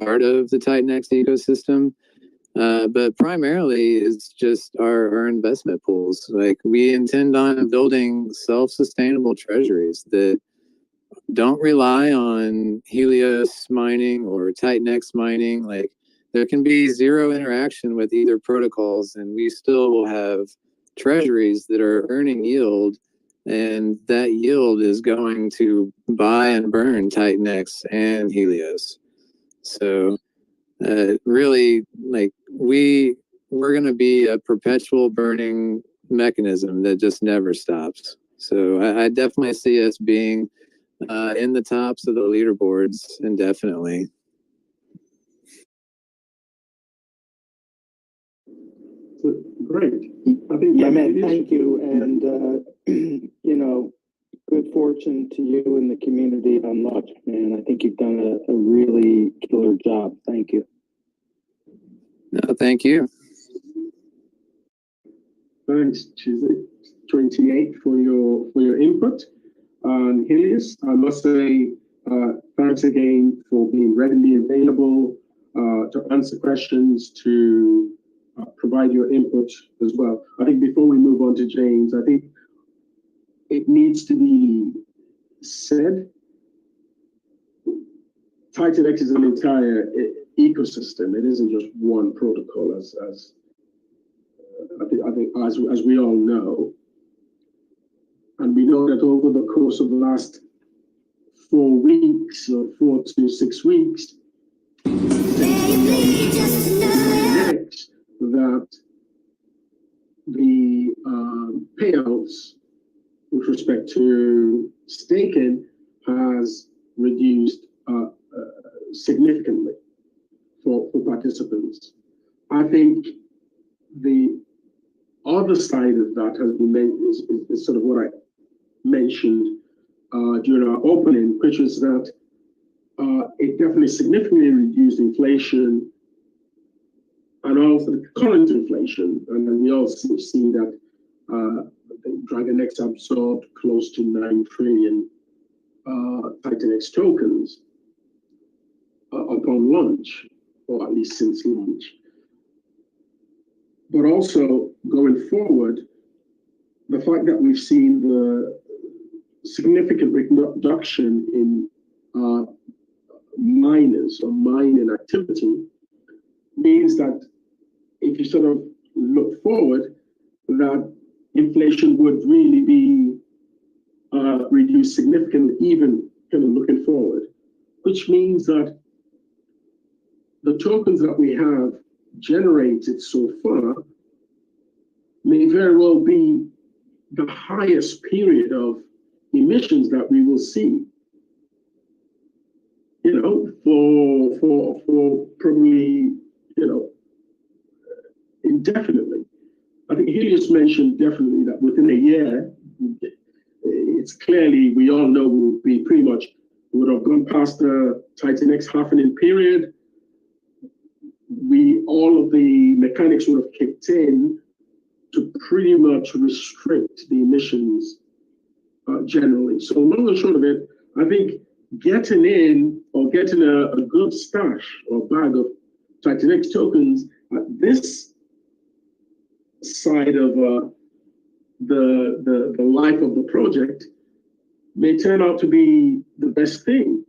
part of the TitanX ecosystem, but primarily it's just our investment pools. We intend on building self-sustainable treasuries that don't rely on Helios mining or TitanX mining. There can be zero interaction with either protocols, and we still will have treasuries that are earning yield, and that yield is going to buy and burn TitanX and Helios. So really, we're going to be a perpetual burning mechanism that just never stops. So I definitely see us being in the tops of the leaderboards indefinitely. Great. I think man, thank you. And, good fortune to you and the community on Launch, man. I think you've done a really killer job. Thank you. No, thank you. Thanks, 28 for your input on Helios. I must say thanks again for being readily available to answer questions, to provide your input as well. I think before we move on to James, I think it needs to be said, TitanX is an entire ecosystem. It isn't just one protocol, as I think as we all know. And we know that over the course of the last 4 weeks or 4 to 6 weeks, that the payouts with respect to staking has reduced significantly for participants. I think the other side of that has been is sort of what I mentioned during our opening, which is that it definitely significantly reduced inflation and also the current inflation. And then we also see that DragonX absorbed close to 9 trillion TitanX tokens upon launch, or at least since launch. But also going forward, the fact that we've seen the significant reduction in miners or mining activity means that if you sort of look forward, that inflation would really be reduced significantly, even kind of looking forward, which means that the tokens that we have generated so far may very well be the highest period of emissions that we will see, you know, for probably, you know, indefinitely. I think Helios mentioned definitely that within a year, it's clearly, we all know we'll be pretty much, would have gone past the TitanX half-an-in period. All of the mechanics would have kicked in to pretty much restrict the emissions generally. So long and short of it, I think getting in or getting a good stash or bag of TitanX tokens at this side of the life of the project may turn out to be the best thing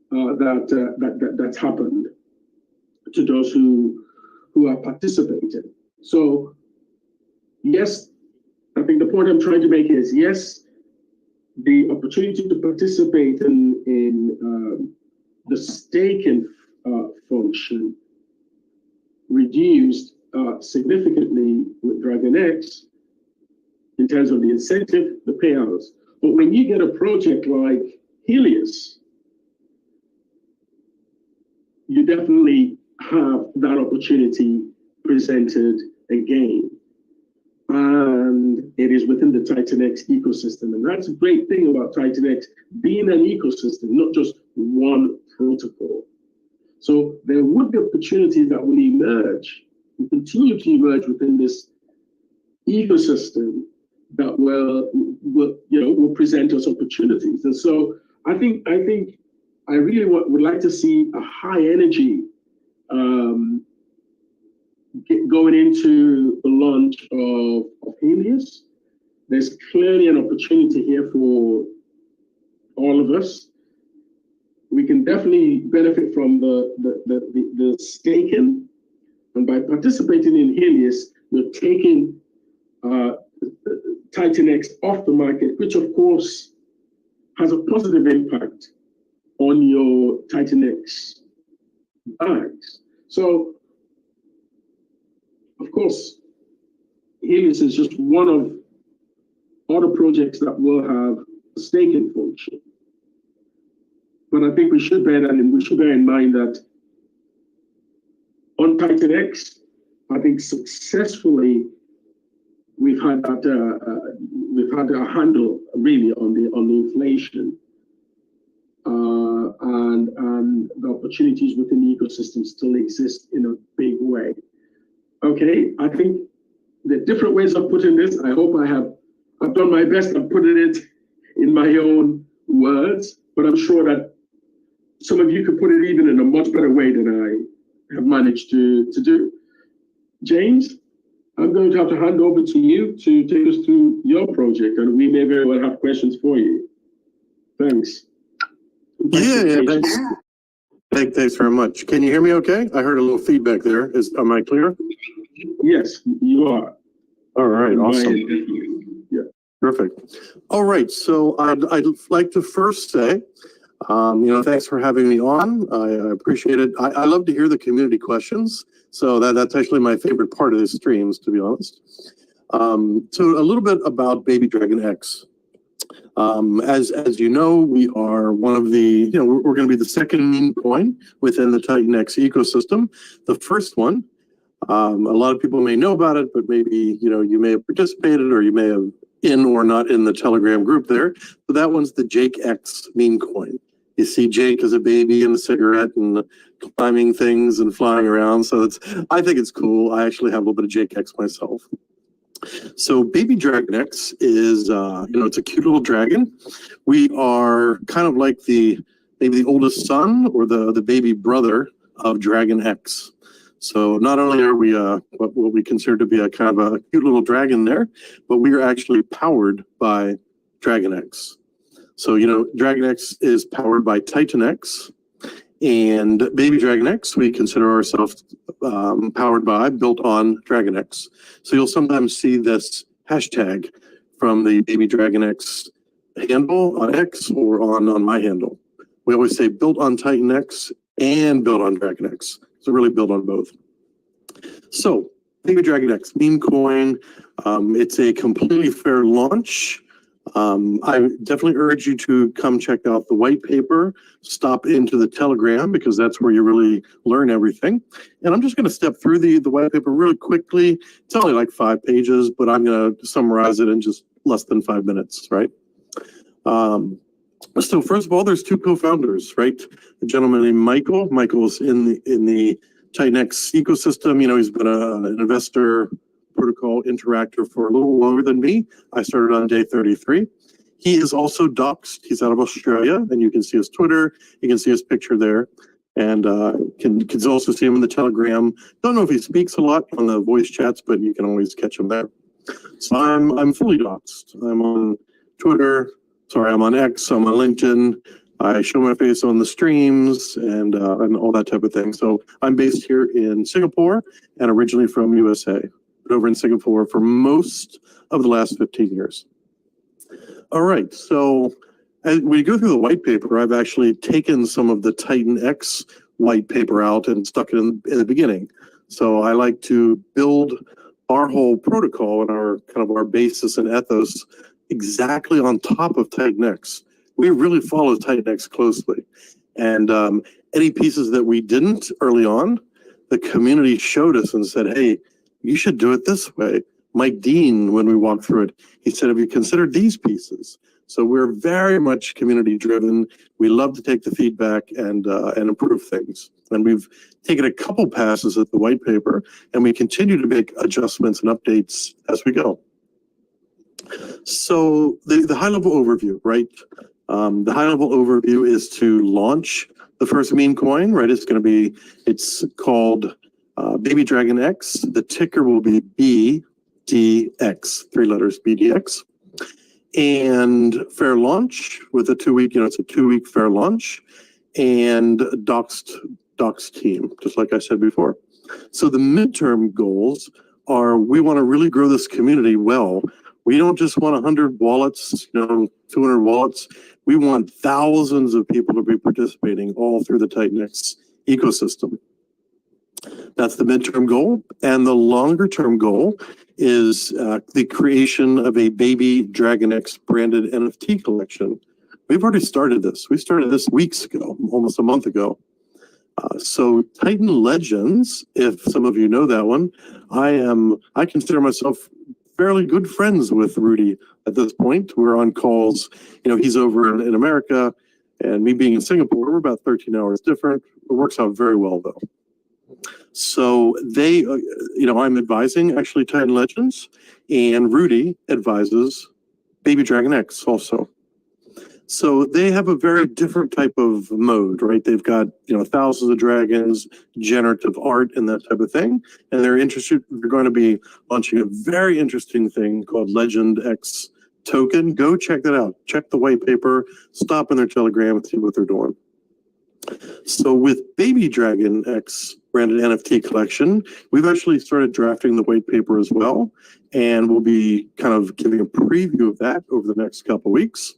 that's happened to those who are participating. So yes, I think the point I'm trying to make is yes, the opportunity to participate in the staking function reduced significantly with DragonX in terms of the incentive, the payouts. But when you get a project like Helios, you definitely have that opportunity presented again. And it is within the TitanX ecosystem. And that's a great thing about TitanX being an ecosystem, not just one protocol. So there would be opportunities that will emerge and continue to emerge within this ecosystem that will present us opportunities. And so I really would like to see a high energy going into the launch of Helios. There's clearly an opportunity here for all of us. We can definitely benefit from the staking, and by participating in Helios, we're taking TitanX off the market, which of course has a positive impact on your TitanX bags. So, of course, Helios is just one of other projects that will have a staking function. But I think we should bear in mind that on TitanX, I think successfully we've had a handle really on the inflation, and the opportunities within the ecosystem still exist in a big way. Okay, I think the different ways of putting this, I hope I've done my best of putting it in my own words, but I'm sure that some of you could put it even in a much better way than I have managed to do. James, I'm going to have to hand over to you to take us through your project, and we may very well have questions for you. Thanks. Yeah, thanks very much. Can you hear me okay? I heard a little feedback there. Am I clear? Yes, you are. All right, awesome. Yeah. Perfect. All right, so I'd like to first say, thanks for having me on. I appreciate it. I love to hear the community questions. So that's actually my favorite part of the streams, to be honest. So a little bit about Baby DragonX. As you know, we are one of the, we're going to be the second meme coin within the TitanX ecosystem. The first one, a lot of people may know about it, but maybe, you may have participated or you may have in or not in the Telegram group there. So that one's the JakeX meme coin. You see Jake as a baby and a cigarette and climbing things and flying around. So I think it's cool. I actually have a little bit of JakeX myself. So Baby DragonX is, it's a cute little dragon. We are kind of like maybe the oldest son or the baby brother of DragonX. So not only are we what we consider to be a kind of a cute little dragon there, but we are actually powered by DragonX. So, DragonX is powered by TitanX, And Baby DragonX, we consider ourselves powered by, built on DragonX. So you'll sometimes see this hashtag from the Baby DragonX handle on X or on my handle. We always say built on TitanX and built on DragonX. So really built on both. So Baby DragonX, meme coin. It's a completely fair launch. I definitely urge you to come check out the white paper, stop into the Telegram, because that's where you really learn everything. And I'm just going to step through the white paper really quickly. It's only like 5 pages, but I'm going to summarize it in just less than 5 minutes, right? So first of all, there's 2 co-founders, right? A gentleman named Michael. Michael's in the TitanX ecosystem. You know, he's been an investor protocol interactor for a little longer than me. I started on day 33. He is also doxed. He's out of Australia, and you can see his Twitter. You can see his picture there, and can also see him in the Telegram. Don't know if he speaks a lot on the voice chats, but you can always catch him there. So I'm fully doxed. I'm on Twitter. Sorry, I'm on X. I'm on LinkedIn. I show my face on the streams and all that type of thing. So I'm based here in Singapore and originally from USA. Over in Singapore for most of the last 15 years. All right, so as we go through the white paper, I've actually taken some of the TitanX white paper out and stuck it in the beginning. So I like to build our whole protocol and our basis and ethos exactly on top of TitanX. We really follow TitanX closely. And any pieces that we didn't early on, the community showed us and said, hey, you should do it this way. Mike Dean, when we walked through it, he said, have you considered these pieces? So we're very much community driven. We love to take the feedback and improve things. And we've taken a couple passes at the white paper, and we continue to make adjustments and updates as we go. So the high level overview, right? The high level overview is to launch the first meme coin, right? It's called Baby DragonX. The ticker will be BDX, 3 letters, BDX. And fair launch with a 2-week, it's a 2-week fair launch and doxed team, just like I said before. So the midterm goals are we want to really grow this community well. We don't just want 100 wallets, 200 wallets. We want thousands of people to be participating all through the TitanX ecosystem. That's the midterm goal. And the longer term goal is the creation of a Baby DragonX branded NFT collection. We've already started this. We started this weeks ago, almost a month ago. So Titan Legends, if some of you know that one, I consider myself fairly good friends with Rudy at this point. We're on calls. He's over in America, and me being in Singapore, we're about 13 hours different. It works out very well, though. So they, I'm advising actually Titan Legends, and Rudy advises Baby DragonX also. So they have a very different type of mode, right? They've got, thousands of dragons, generative art, and that type of thing. And they're going to be launching a very interesting thing called Legend X token. Go check that out. Check the white paper, stop in their Telegram and see what they're doing. So with Baby DragonX branded NFT collection, we've actually started drafting the white paper as well. And we'll be kind of giving a preview of that over the next couple of weeks.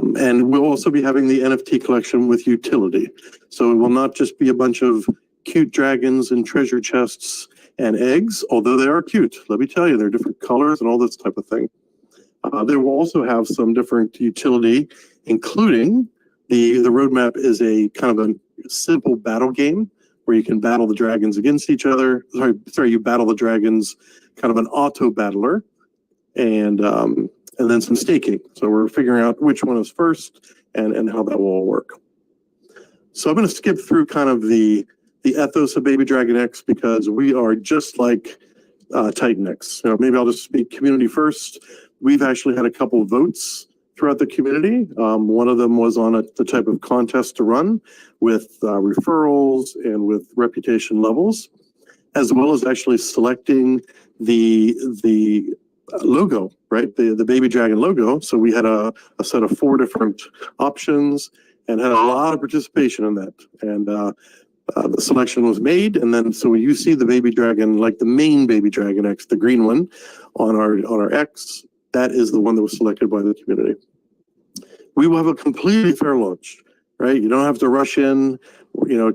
And we'll also be having the NFT collection with utility. So it will not just be a bunch of cute dragons and treasure chests and eggs, although they are cute. Let me tell you, they're different colors and all this type of thing. They will also have some different utility, including the roadmap is a kind of a simple battle game where you can battle the dragons against each other. Sorry, you battle the dragons, kind of an auto battler. And then some staking. So we're figuring out which one is first and how that will all work. So I'm going to skip through kind of the ethos of Baby DragonX because we are just like TitanX. Maybe I'll just speak community first. We've actually had a couple of votes throughout the community. One of them was on the type of contest to run with referrals and with reputation levels, as well as actually selecting the logo, right? The Baby Dragon logo. So we had a set of 4 different options, and had a lot of participation in that. And the selection was made, and then so you see the baby dragon, like the main baby DragonX, the green one, on our X. That is the one that was selected by the community. We will have a completely fair launch, right? You don't have to rush in,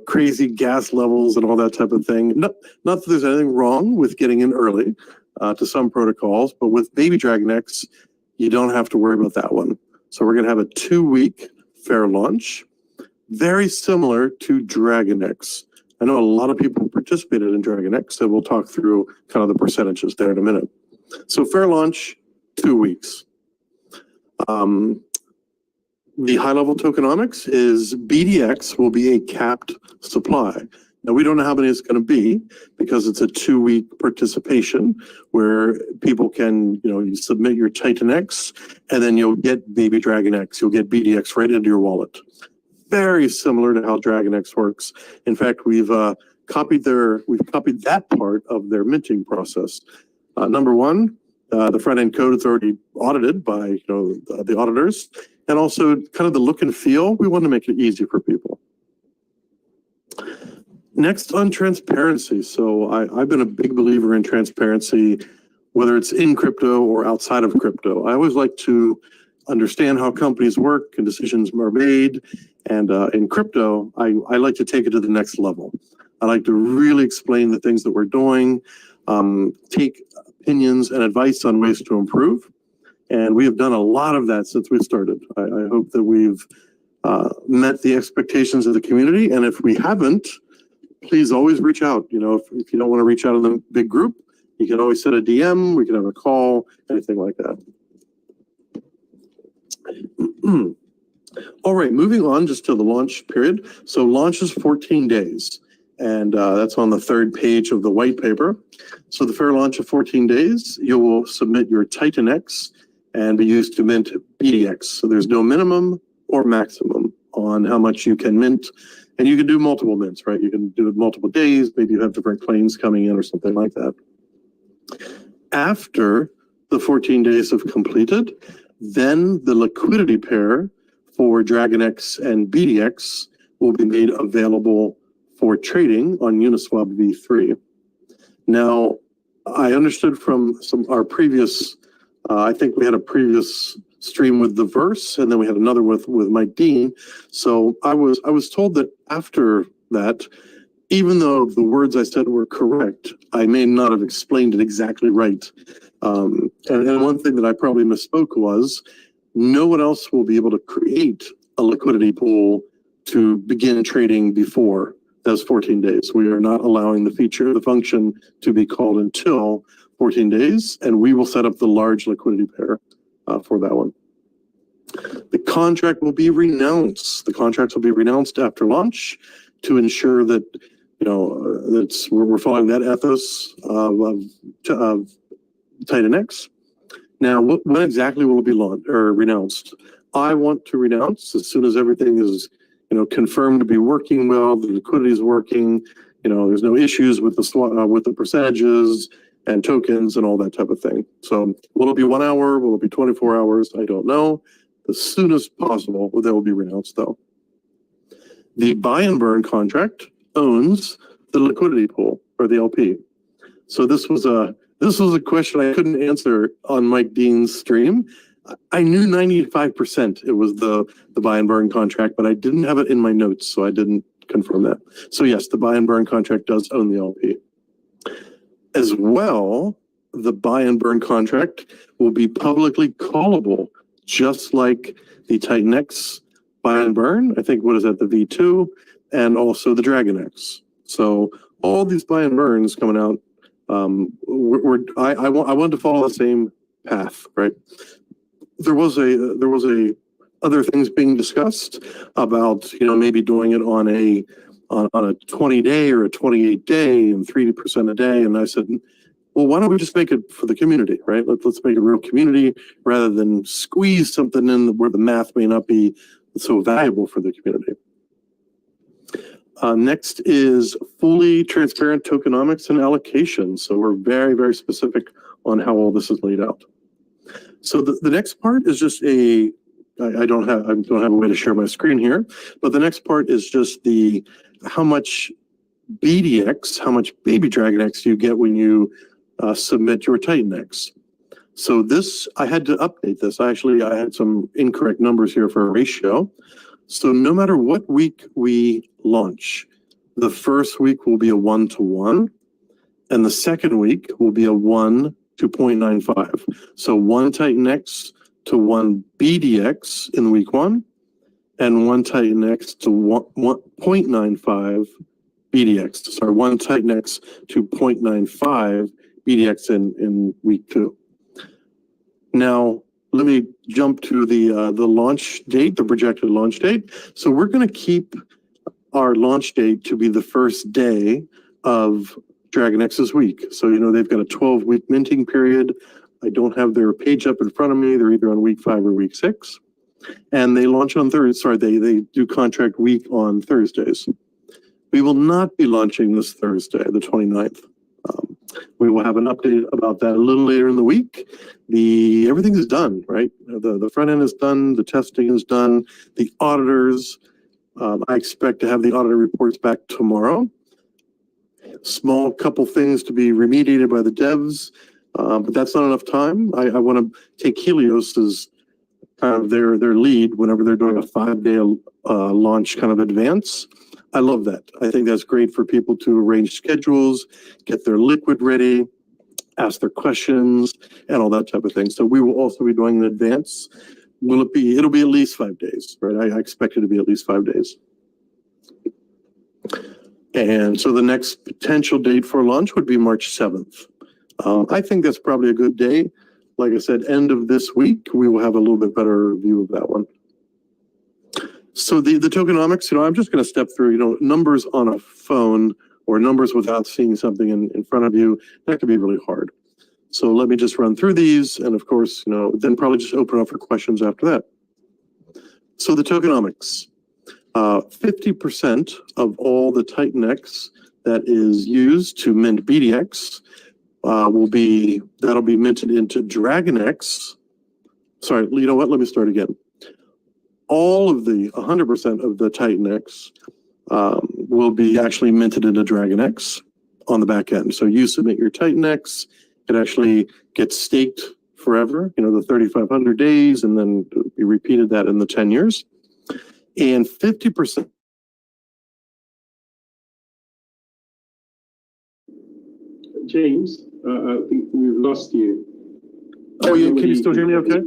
crazy gas levels and all that type of thing. Not that there's anything wrong with getting in early to some protocols, but with baby DragonX, you don't have to worry about that one. So we're going to have a 2-week fair launch, very similar to DragonX. I know a lot of people participated in DragonX, so we'll talk through kind of the percentages there in a minute. So fair launch, 2 weeks. The high-level tokenomics is BDX will be a capped supply. Now, we don't know how many it's going to be because it's a 2-week participation where people can, you submit your TitanX and then you'll get baby DragonX. You'll get BDX right into your wallet. Very similar to how DragonX works. In fact, we've copied that part of their minting process. Number one, the front-end code is already audited by the auditors, and also kind of the look and feel. We want to make it easy for people. Next, on transparency. So I've been a big believer in transparency, whether it's in crypto or outside of crypto. I always like to understand how companies work and decisions are made. And in crypto, I like to take it to the next level. I like to really explain the things that we're doing, take opinions and advice on ways to improve. And we have done a lot of that since we started. I hope that we've met the expectations of the community. And if we haven't, please always reach out. If you don't want to reach out in the big group, you can always send a DM. We can have a call, anything like that. All right, moving on just to the launch period. So launch is 14 days. And that's on the 3rd page of the white paper. So the fair launch of 14 days, you will submit your TitanX and be used to mint BDX. So there's no minimum or maximum on how much you can mint. And you can do multiple mints, right? You can do it multiple days. Maybe you have different claims coming in or something like that. After the 14 days have completed, then the liquidity pair for DragonX and BDX will be made available for trading on Uniswap v3. Now, I understood from our previous, I think we had a previous stream with The Verse, and then we had another with Mike Dean. So I was told that after that, even though the words I said were correct, I may not have explained it exactly right. And one thing that I probably misspoke was, no one else will be able to create a liquidity pool to begin trading before those 14 days. We are not allowing the function to be called until 14 days, and we will set up the large liquidity pair for that one. The contract will be renounced. The contracts will be renounced after launch to ensure that we're following that ethos of TitanX. Now, when exactly will it be renounced? I want to renounce as soon as everything is confirmed to be working well, the liquidity is working, there's no issues with the percentages and tokens and all that type of thing. So will it be 1 hour? Will it be 24 hours? I don't know. As soon as possible, that will be renounced though. The buy and burn contract owns the liquidity pool or the LP. So this was a question I couldn't answer on Mike Dean's stream. I knew 95% it was the buy and burn contract, but I didn't have it in my notes, so I didn't confirm that. So yes, the buy and burn contract does own the LP. As well, the buy and burn contract will be publicly callable, just like the TitanX buy and burn. I think, what is that, the V2, and also the DragonX. So all these buy and burns coming out, I wanted to follow the same path, right? There was a other things being discussed about maybe doing it on a 20-day or a 28-day and 3% a day, and I said, well, why don't we just make it for the community, right? Let's make it real community rather than squeeze something in where the math may not be so valuable for the community. Next is fully transparent tokenomics and allocation. So we're very, very specific on how all this is laid out. So the next part is just a I don't have a way to share my screen here, but the next part is just how much BDX, how much baby DragonX you get when you submit your TitanX. So this, I had to update this. I had some incorrect numbers here for a ratio. So no matter what week we launch, the first week will be a 1-to-1, and the second week will be a 1 to 0.95. So 1 TitanX to 1 BDX in week 1, and 1 TitanX to 0.95 BDX. Sorry, 1 TitanX to 0.95 BDX in week 2. Now, let me jump to the launch date, the projected launch date. So we're going to keep our launch date to be the first day of DragonX's week. So, they've got a 12-week minting period. I don't have their page up in front of me. They're either on week 5 or week 6. And they launch on Thursday. Sorry, they do contract week on Thursdays. We will not be launching this Thursday, the 29th. We will have an update about that a little later in the week. Everything is done, right? The front end is done. The testing is done. The auditors, I expect to have the auditor reports back tomorrow. Small couple things to be remediated by the devs, but that's not enough time. I want to take Helios as kind of their lead whenever they're doing a 5-day launch kind of advance. I love that. I think that's great for people to arrange schedules, get their liquid ready, ask their questions, and all that type of thing. So we will also be doing an advance. It'll be at least 5 days, right? I expect it to be at least 5 days. And so the next potential date for launch would be March 7th. I think that's probably a good day. Like I said, end of this week, we will have a little bit better view of that one. So the tokenomics, I'm just going to step through, numbers on a phone or numbers without seeing something in front of you. That can be really hard. So let me just run through these. And of course, then probably just open up for questions after that. So the tokenomics, 50% of all the TitanX that is used to mint BDX that'll be minted into DragonX. Sorry, you know what? Let me start again. All of the 100% of the TitanX will be actually minted into DragonX on the back end. So you submit your TitanX, it actually gets staked forever, the 3,500 days, and then be repeated that in the 10 years. And 50%. James, I think we've lost you. Oh, yeah, can you still hear me okay?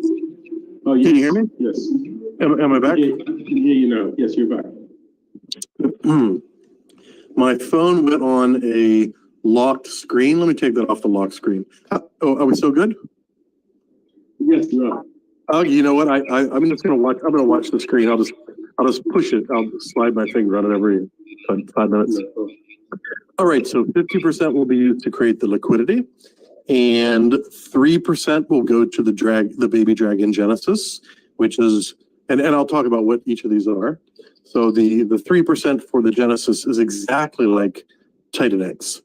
Oh, yes. Can you hear me? Yes. Am I back? I can hear you now. Yes, you're back. My phone went on a locked screen. Let me take that off the locked screen. Oh, are we still good? Yes, you are. Oh, you know what? I'm just gonna watch. I'm gonna watch the screen. I'll just push it. I'll slide my finger on it every 5 minutes. All right. So 50% will be used to create the liquidity, and 3% will go to the baby dragon Genesis, which is, and I'll talk about what each of these are. So the 3% for the Genesis is exactly like TitanX.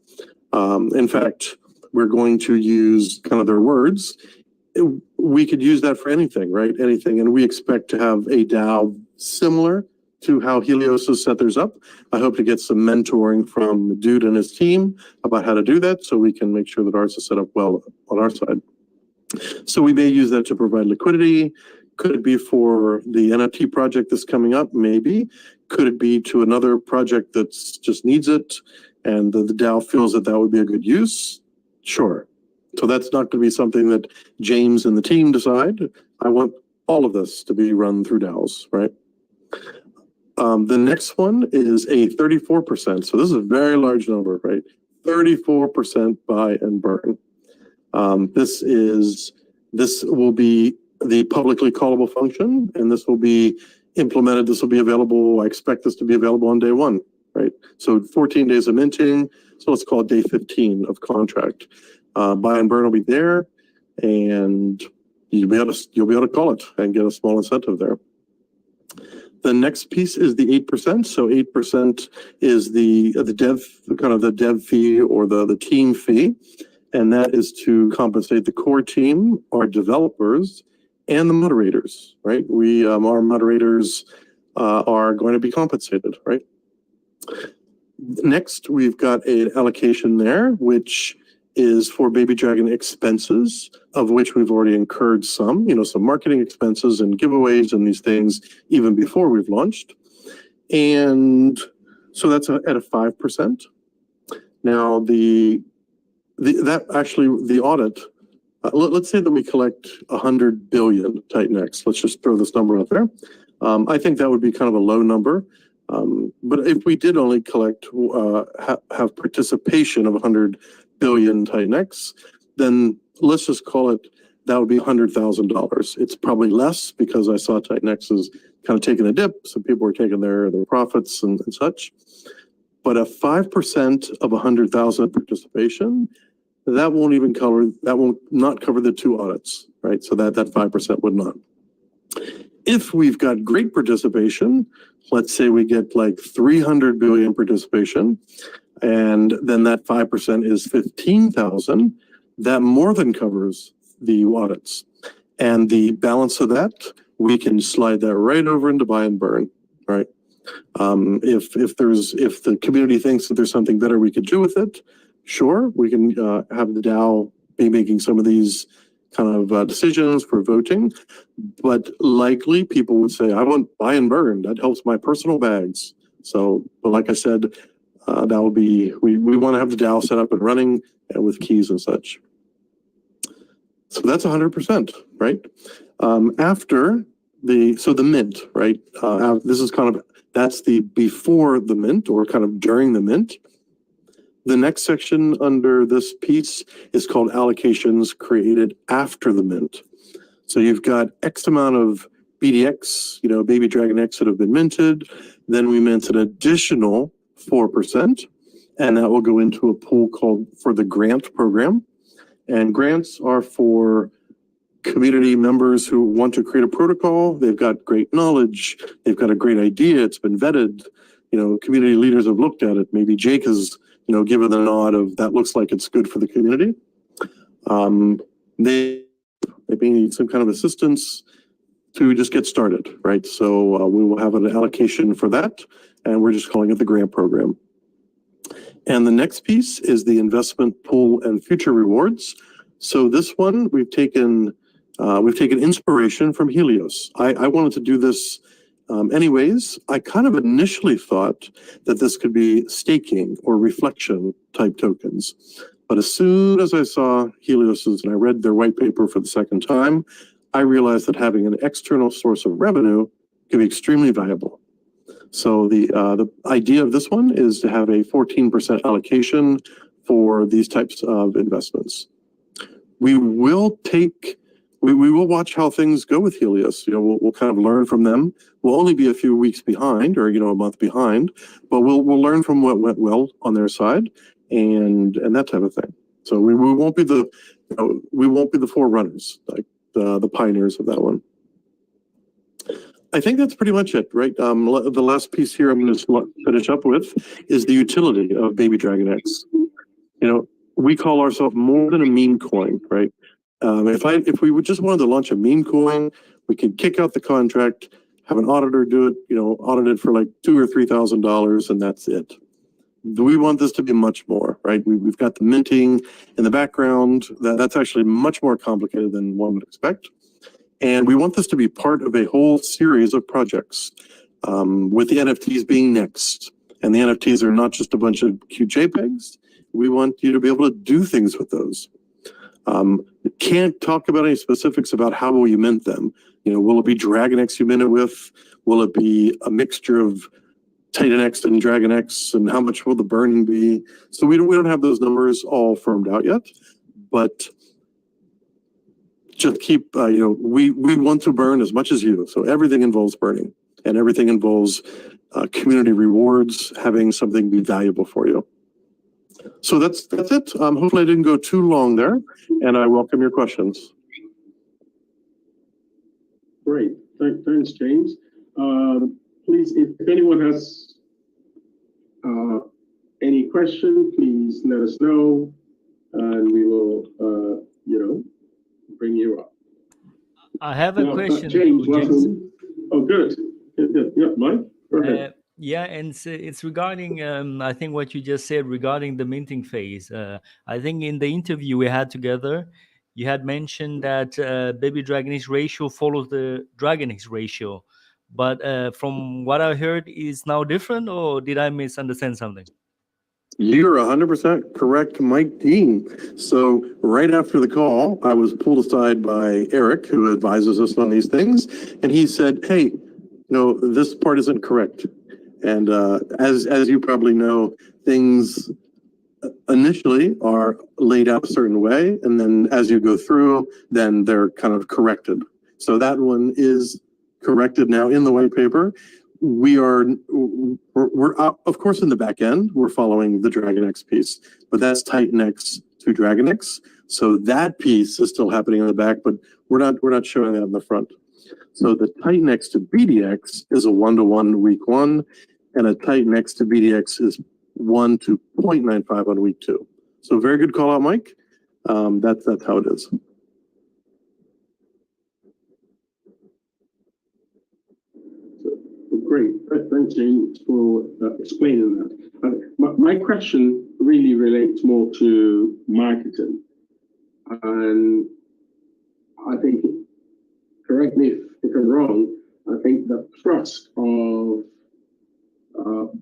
In fact, we're going to use kind of their words. We could use that for anything, right? Anything. And we expect to have a DAO similar to how Helios has set theirs up. I hope to get some mentoring from Dude and his team about how to do that so we can make sure that ours is set up well on our side. So we may use that to provide liquidity. Could it be for the NFT project that's coming up? Maybe. Could it be to another project that just needs it and the DAO feels that would be a good use? Sure. So that's not going to be something that James and the team decide. I want all of this to be run through DAOs, right? The next one is a 34%. So this is a very large number, right? 34% buy and burn. This will be the publicly callable function, and this will be implemented. This will be available. I expect this to be available on day 1, right? So 14 days of minting. So let's call it day 15 of contract. Buy and burn will be there, and you'll be able to call it and get a small incentive there. The next piece is the 8%. So 8% is the dev fee or the team fee, and that is to compensate the core team, our developers, and the moderators, right? Our moderators are going to be compensated, right? Next, we've got an allocation there, which is for Baby Dragon expenses, of which we've already incurred some, some marketing expenses and giveaways and these things even before we've launched. And so that's at a 5%. Now, the audit, let's say that we collect 100 billion TitanX. Let's just throw this number out there. I think that would be kind of a low number. But if we did only collect, have participation of 100 billion TitanX, then let's just call it, that would be $100,000. It's probably less because I saw TitanX is kind of taking a dip. Some people were taking their profits and such. But a 5% of 100,000 participation, that won't not cover the 2 audits, right? So that 5% would not. If we've got great participation, let's say we get like 300 billion participation, and then that 5% is 15,000, that more than covers the audits. And the balance of that, we can slide that right over into buy and burn, right? If the community thinks that there's something better we could do with it, sure, we can have the DAO be making some of these kind of decisions for voting, but likely people would say, I want buy and burn. That helps my personal bags. So, but like I said, that will be, we want to have the DAO set up and running with keys and such. So that's 100%, right? After the mint, right? This is kind of, that's the before the mint or kind of during the mint. The next section under this piece is called allocations created after the mint. So you've got X amount of BDX, Baby DragonX that have been minted. Then we mint an additional 4%, and that will go into a pool called for the grant program. And grants are for community members who want to create a protocol. They've got great knowledge. They've got a great idea. It's been vetted. Community leaders have looked at it. Maybe Jake has, given the nod of that looks like it's good for the community. They may need some kind of assistance to just get started, right? So we will have an allocation for that, and we're just calling it the grant program. And the next piece is the investment pool and future rewards. So this one we've taken inspiration from Helios. I wanted to do this anyways. I kind of initially thought that this could be staking or reflection type tokens. But as soon as I saw Helios's and I read their white paper for the second time, I realized that having an external source of revenue can be extremely valuable. So the idea of this one is to have a 14% allocation for these types of investments. We will watch how things go with Helios. We'll kind of learn from them. We'll only be a few weeks behind, or a month behind, but we'll learn from what went well on their side, and that type of thing. So we won't be the forerunners, like the pioneers of that one. I think that's pretty much it, right? The last piece here I'm going to finish up with is the utility of Baby DragonX. We call ourselves more than a meme coin, right? If we would just wanted to launch a meme coin, we could kick out the contract, have an auditor do it, audit it for like $2,000 or $3,000, and that's it. We want this to be much more, right? We've got the minting in the background. That's actually much more complicated than one would expect. And we want this to be part of a whole series of projects, with the NFTs being next. And the NFTs are not just a bunch of cute JPEGs. We want you to be able to do things with those. Can't talk about any specifics about how will you mint them. Will it be DragonX you mint it with? Will it be a mixture of TitanX and DragonX? And how much will the burning be? So we don't have those numbers all firmed out yet, but just keep, we want to burn as much as you. So everything involves burning, and everything involves community rewards, having something be valuable for you. So that's it. Hopefully I didn't go too long there, and I welcome your questions. Great. Thanks, James. Please, if anyone has any question, please let us know, and we will, bring you up. I have a question. James, though, James. welcome. Oh, good. Good. Yeah, Mike, go ahead. Yeah, and it's regarding I think what you just said regarding the minting phase. I think in the interview we had together, you had mentioned that Baby DragonX ratio follows the DragonX ratio, but from what I heard, is now different, or did I misunderstand something? You're 100% correct, Mike Dean. So right after the call, I was pulled aside by Eric, who advises us on these things, and he said, "Hey, no, this part isn't correct." And as you probably know, things initially are laid out a certain way, and then as you go through, then they're kind of corrected. So that one is corrected now in the white paper. We're up, of course, in the back end, we're following the DragonX piece, but that's TitanX to DragonX. So that piece is still happening in the back, but we're not showing that in the front. So the TitanX to BDX is a 1-to-1 week 1, and a TitanX to BDX is 1 to 0.95 on week 2. So very good call out, Mike. That's how it is. Great. Thanks, James, for explaining that. My question really relates more to marketing. And I think, correct me if I'm wrong, I think the thrust of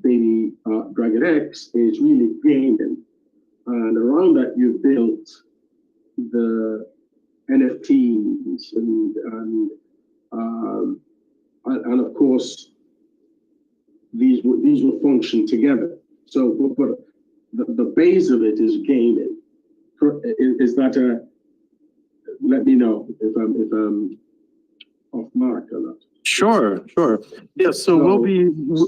Baby DragonX is really gaming. And around that, you've built the NFTs and of course, these will function together. So, but the base of it is gaming. Is that a? Let me know if I'm off mark or not. Sure. Yeah, so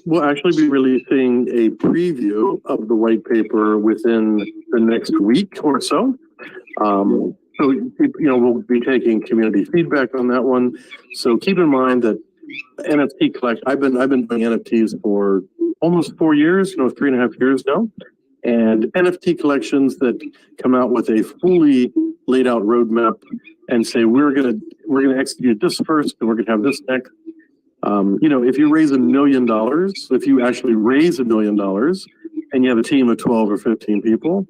we'll actually be releasing a preview of the white paper within the next week or so. So we'll be taking community feedback on that one. So keep in mind that NFT collect. I've been doing NFTs for almost 4 years, 3.5 years now, and NFT collections that come out with a fully laid out roadmap and say we're gonna execute this first and we're gonna have this next. If you raise $1 million, if you actually raise $1 million and you have a team of 12 or 15 people,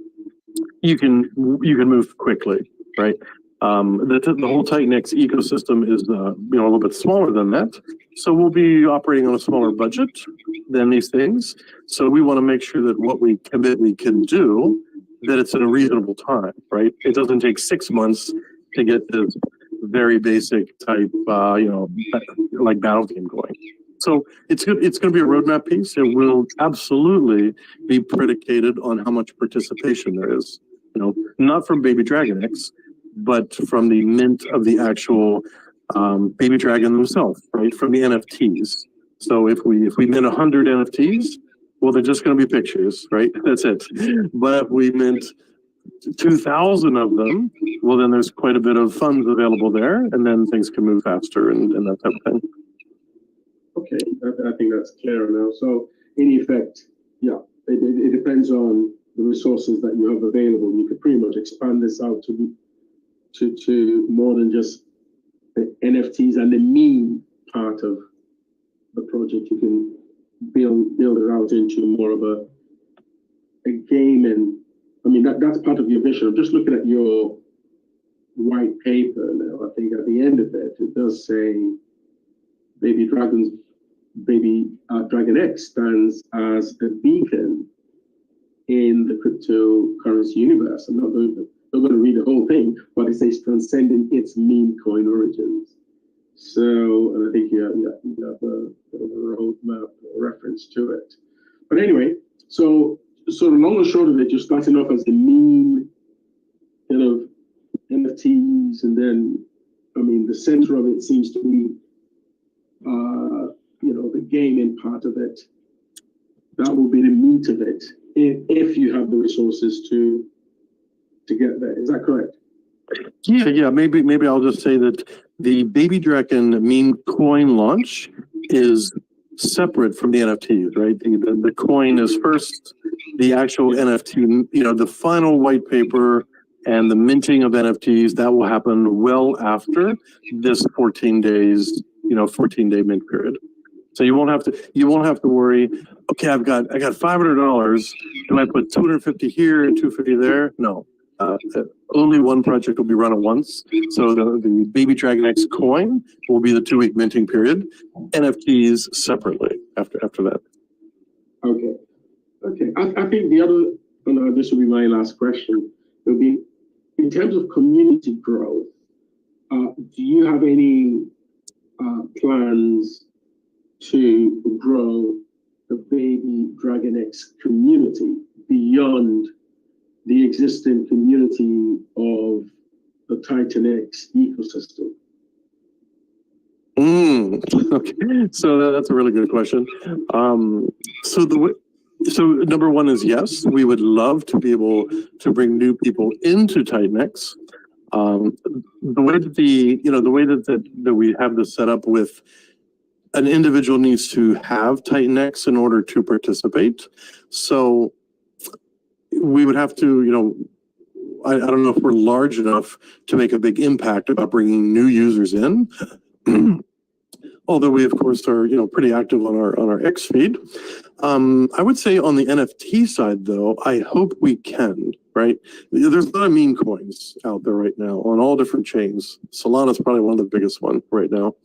you can move quickly, right? The whole TitanX ecosystem is a little bit smaller than that, so we'll be operating on a smaller budget than these things. So we want to make sure that what we commit we can do, that it's in a reasonable time, right? It doesn't take 6 months to get this very basic type, like battle game going. So it's good. It's going to be a roadmap piece. It will absolutely be predicated on how much participation there is. Not from Baby DragonX, but from the mint of the actual Baby Dragon themselves, right? From the NFTs. So if we mint 100 NFTs, well, they're just going to be pictures, right? That's it. But if we mint 2,000 of them, well, then there's quite a bit of funds available there, and then things can move faster and that type of thing. Okay, I think that's clear now. So in effect, yeah, it depends on the resources that you have available. You could pretty much expand this out to more than just the NFTs and the meme part of the project. You can build it out into more of a game, and I mean that's part of your vision. I'm just looking at your white paper now. I think at the end of it does say Baby DragonX stands as a beacon in the cryptocurrency universe. I'm not going to read the whole thing, but it says transcending its meme coin origins. So, and I think you have a roadmap reference to it. But anyway, so the long and short of it, you're starting off as the meme kind of NFTs, and then, I mean, the center of it seems to be, the gaming part of it. That will be the meat of it, if you have the resources to get there. Is that correct? Yeah. Maybe I'll just say that the Baby Dragon meme coin launch is separate from the NFTs, right? The coin is first, the actual NFT, the final white paper And the minting of NFTs, that will happen well after this 14 days, 14-day mint period. So you won't have to worry, okay, I got $500. Do I put 250 here and 250 there? No. Only one project will be run at once. So the baby DragonX coin will be the 2-week minting period. NFTs separately after that. Okay. I think the other, this will be my last question, will be in terms of community growth. Do you have any plans to grow the baby DragonX community beyond the existing community of the TitanX ecosystem? Okay, so that's a really good question. So number one is yes, we would love to be able to bring new people into TitanX. The way that we have this set up with an individual needs to have TitanX in order to participate. So we would have to, I don't know if we're large enough to make a big impact about bringing new users in. Although we of course are pretty active on our X feed. I would say on the NFT side though, I hope we can, right? There's a lot of meme coins out there right now on all different chains. Solana's probably one of the biggest one right now.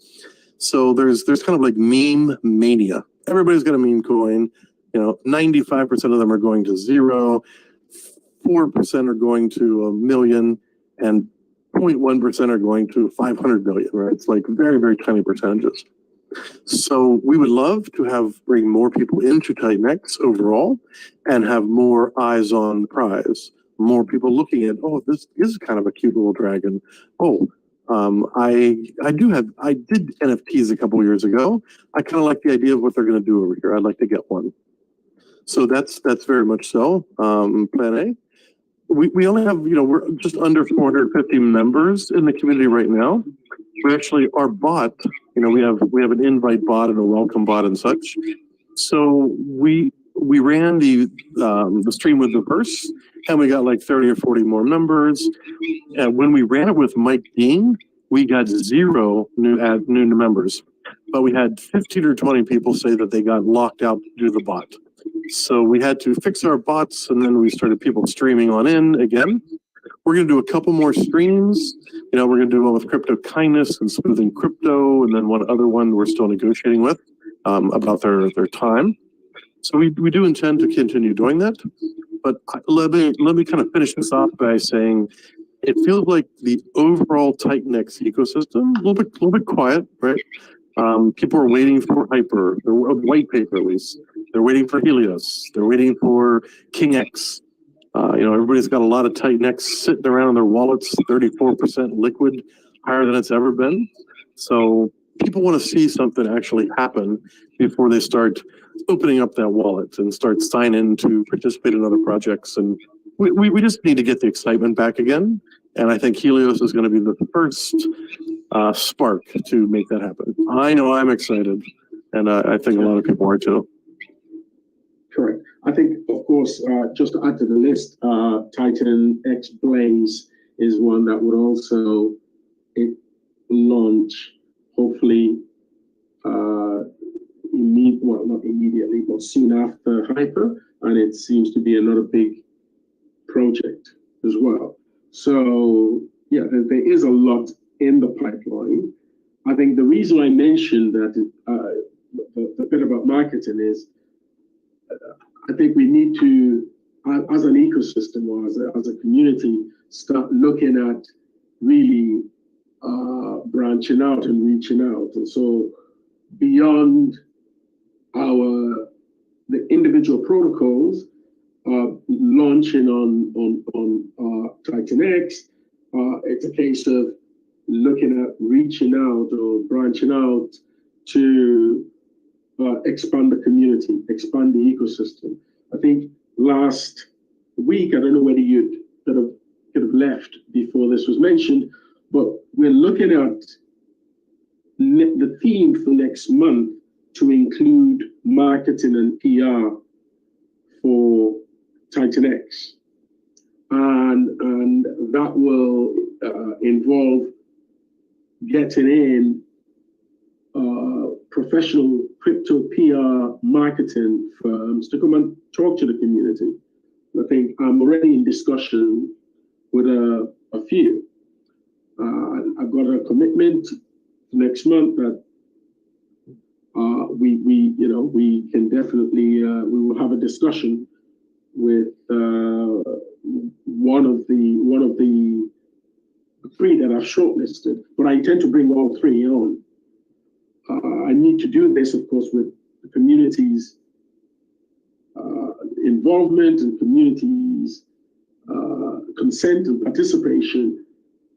So there's kind of like meme mania. Everybody's got a meme coin. 95% of them are going to 0, 4% are going to 1 million, and 0.1% are going to 500 million, right? It's like very, very tiny percentages. So we would love to bring more people into TitanX overall and have more eyes on the prize. More people looking at, oh, this is kind of a cute little dragon. Oh, I did NFTs a couple years ago. I kind of like the idea of what they're going to do over here. I'd like to get one. So that's very much so. Plan A. We only have, we're just under 450 members in the community right now. We actually, our bot, we have an invite bot and a welcome bot and such. So we ran the stream with the verse, and we got like 30 or 40 more members. And when we ran it with Mike Dean, we got 0 new members, but we had 15 or 20 people say that they got locked out due to the bot. So we had to fix our bots, and then we started people streaming on in again. We're going to do a couple more streams. We're going to do one with Crypto Kindness and Smoothing Crypto, and then one other one we're still negotiating with about their time. So we do intend to continue doing that. But let me kind of finish this off by saying it feels like the overall TitanX ecosystem a little bit quiet, right? People are waiting for Hyper, or white paper at least. They're waiting for Helios. They're waiting for King X. Everybody's got a lot of TitanX sitting around in their wallets, 34% liquid, higher than it's ever been. So people want to see something actually happen before they start opening up that wallet and start signing to participate in other projects. And we just need to get the excitement back again. And I think Helios is going to be the first spark to make that happen. I know I'm excited, and I think a lot of people are too. Correct. I think, of course, just to add to the list, TitanX Blaze is one that would also launch, hopefully, not immediately, but soon after Hyper, and it seems to be another big project as well. So, yeah, there is a lot in the pipeline. I think the reason I mentioned that the bit about marketing is I think we need to, as an ecosystem or as a community, start looking at really branching out and reaching out. And so beyond the individual protocols, launching on TitanX, it's a case of looking at reaching out or branching out to expand the community, expand the ecosystem. I think last week, I don't know whether you could have left before this was mentioned, but we're looking at the theme for next month to include marketing and PR for TitanX. and that will involve getting in professional crypto PR marketing firms to come and talk to the community. I think I'm already in discussion with a few. I've got a commitment next month that we can definitely we will have a discussion with one of the three that I've shortlisted, but I intend to bring all three on. I need to do this, of course, with the community's involvement and community's consent and participation.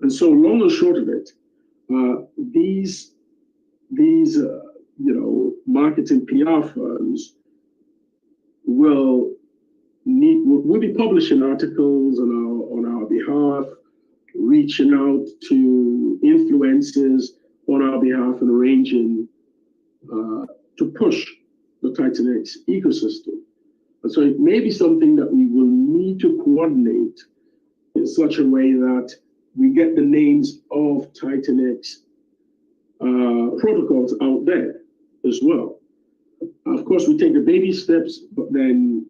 And so, long and short of it, these marketing PR firms will be publishing articles on our behalf, reaching out to influencers on our behalf, and arranging to push the TitanX ecosystem. And so it may be something that we will need to coordinate in such a way that we get the names of TitanX protocols out there as well. Of course, we take the baby steps, but then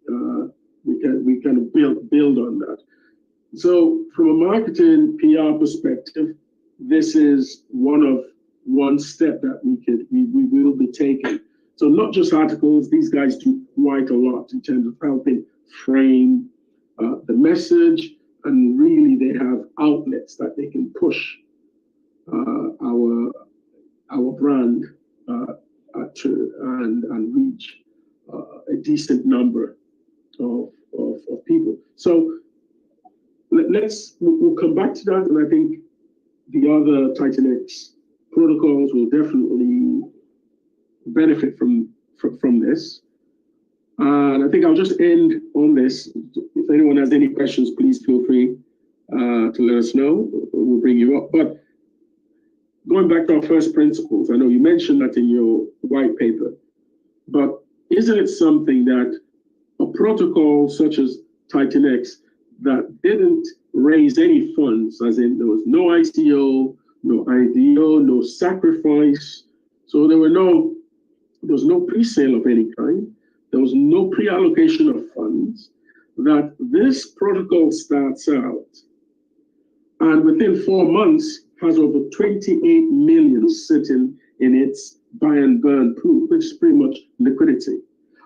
we kind of build on that. So from a marketing PR perspective, this is one step that we will be taking. So not just articles, these guys do quite a lot in terms of helping frame the message, and really they have outlets that they can push our brand to and reach a decent number of people. So we'll come back to that, and I think the other TitanX protocols will definitely benefit from this. And I think I'll just end on this. If anyone has any questions, please feel free to let us know. We'll bring you up. But going back to our first principles, I know you mentioned that in your white paper, but isn't it something that a protocol such as TitanX that didn't raise any funds, as in there was no ICO, no IDO, no sacrifice, so there was no pre-sale of any kind, there was no pre-allocation of funds, that this protocol starts out and within 4 months has over 28 million sitting in its buy and burn pool, which is pretty much liquidity.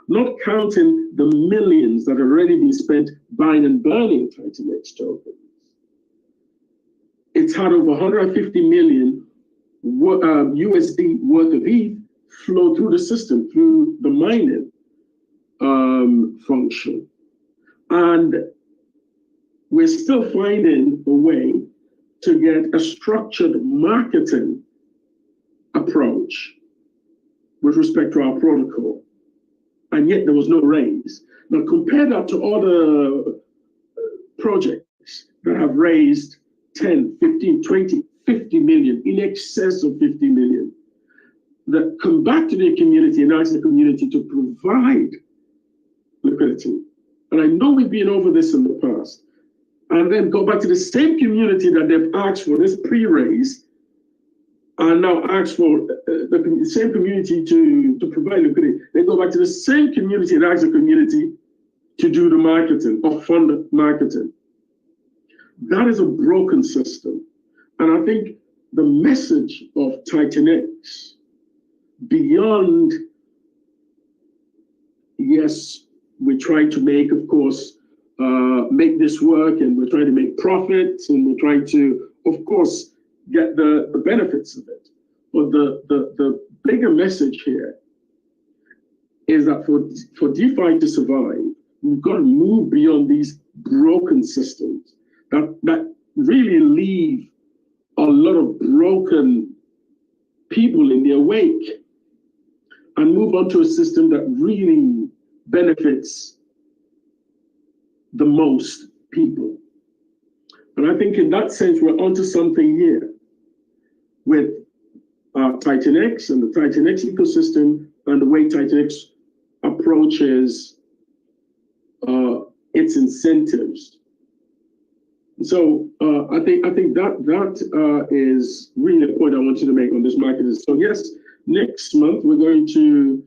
Not counting the millions that have already been spent buying and burning TitanX tokens. It's had over 150 million USD worth of ETH flow through the system, through the mining function. And we're still finding a way to get a structured marketing approach with respect to our protocol. And yet there was no raise. Now compare that to other projects that have raised 10, 15, 20, 50 million, in excess of 50 million, that come back to their community and ask the community to provide liquidity. And I know we've been over this in the past. And then go back to the same community that they've asked for this pre-raise, and now ask for the same community to provide liquidity. They go back to the same community and ask the community to do the marketing or fund the marketing. That is a broken system. And I think the message of TitanX, beyond, yes, we're trying to make, of course, make this work, and we're trying to make profits, and we're trying to, of course, get the benefits of it. But the bigger message here is that for DeFi to survive, we've got to move beyond these broken systems that really leave a lot of broken people in their wake, and move on to a system that really benefits the most people. And I think in that sense, we're onto something here with TitanX and the TitanX ecosystem, and the way TitanX approaches its incentives So I think that is really the point I want you to make on this market. So yes, next month we're going to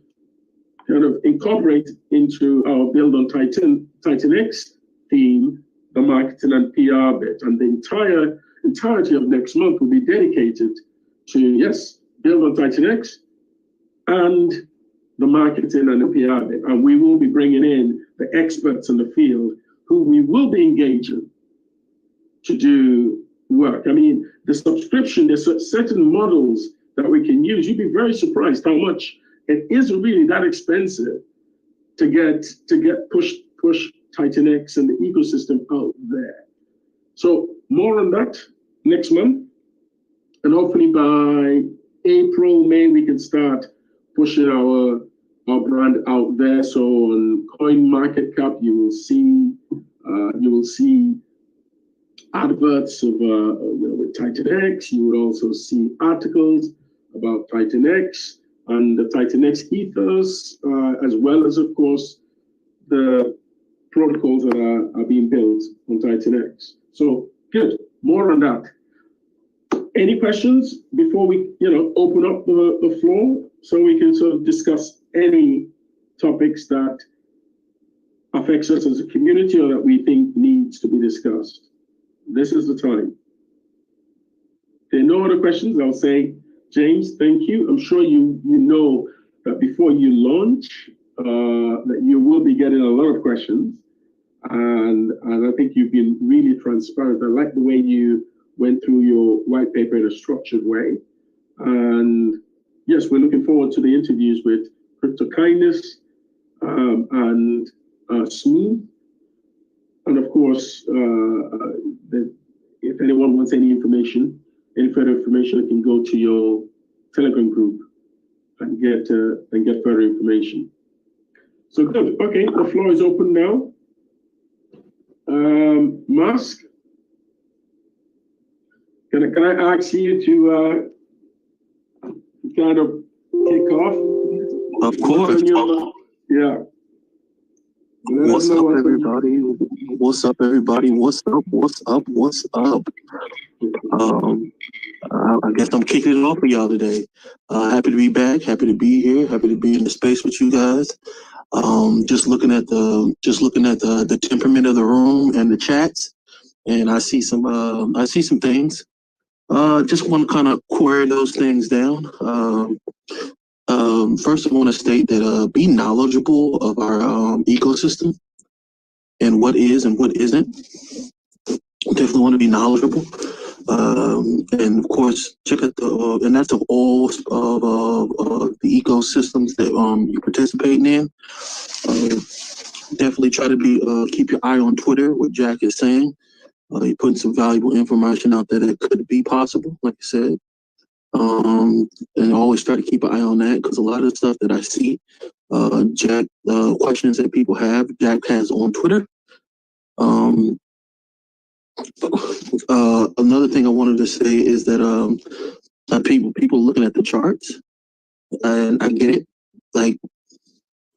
kind of incorporate into our Build on TitanX theme the marketing and PR bit, and the entirety of next month will be dedicated to yes, Build on TitanX and the marketing and the PR bit, and we will be bringing in the experts in the field who we will be engaging to do work. I mean, the subscription, there's certain models that we can use. You'd be very surprised how much it isn't really that expensive to get push TitanX and the ecosystem out there. So more on that next month, and hopefully by April, May, we can start pushing our brand out there. So on CoinMarketCap, you will see adverts of with TitanX. You would also see articles about TitanX and the TitanX ethos, as well as, of course, the protocols that are being built on TitanX. So good. More on that. Any questions before we open up the floor so we can sort of discuss any topics that affects us as a community or that we think needs to be discussed? This is the time. If there are no other questions, I'll say, James, thank you. I'm sure you know that before you launch, that you will be getting a lot of questions. And I think you've been really transparent. I like the way you went through your white paper in a structured way. And yes, we're looking forward to the interviews with Crypto Kindness and Smooth. And of course, if anyone wants any further information, you can go to your Telegram group and get further information. So good. Okay, the floor is open now. Musk, can I ask you to kind of kick off? Of course. Yeah. What's up, everybody? What's up, everybody? What's up? What's up? What's up? I guess I'm kicking it off for y'all today. Happy to be back. Happy to be here. Happy to be in the space with you guys. Just looking at the temperament of the room and the chats, and I see some things. Just want to kind of query those things down. First, I want to state that be knowledgeable of our ecosystem and what is and what isn't. Definitely want to be knowledgeable, and of course, check out and that's of all of the ecosystems that you're participating in. Definitely try to be keep your eye on Twitter. What Jack is saying, you're putting some valuable information out there that could be possible, like I said. And always try to keep an eye on that because a lot of the stuff that I see, Jack, questions that people have, Jack has on Twitter. Another thing I wanted to say is that people looking at the charts, and I get it. Like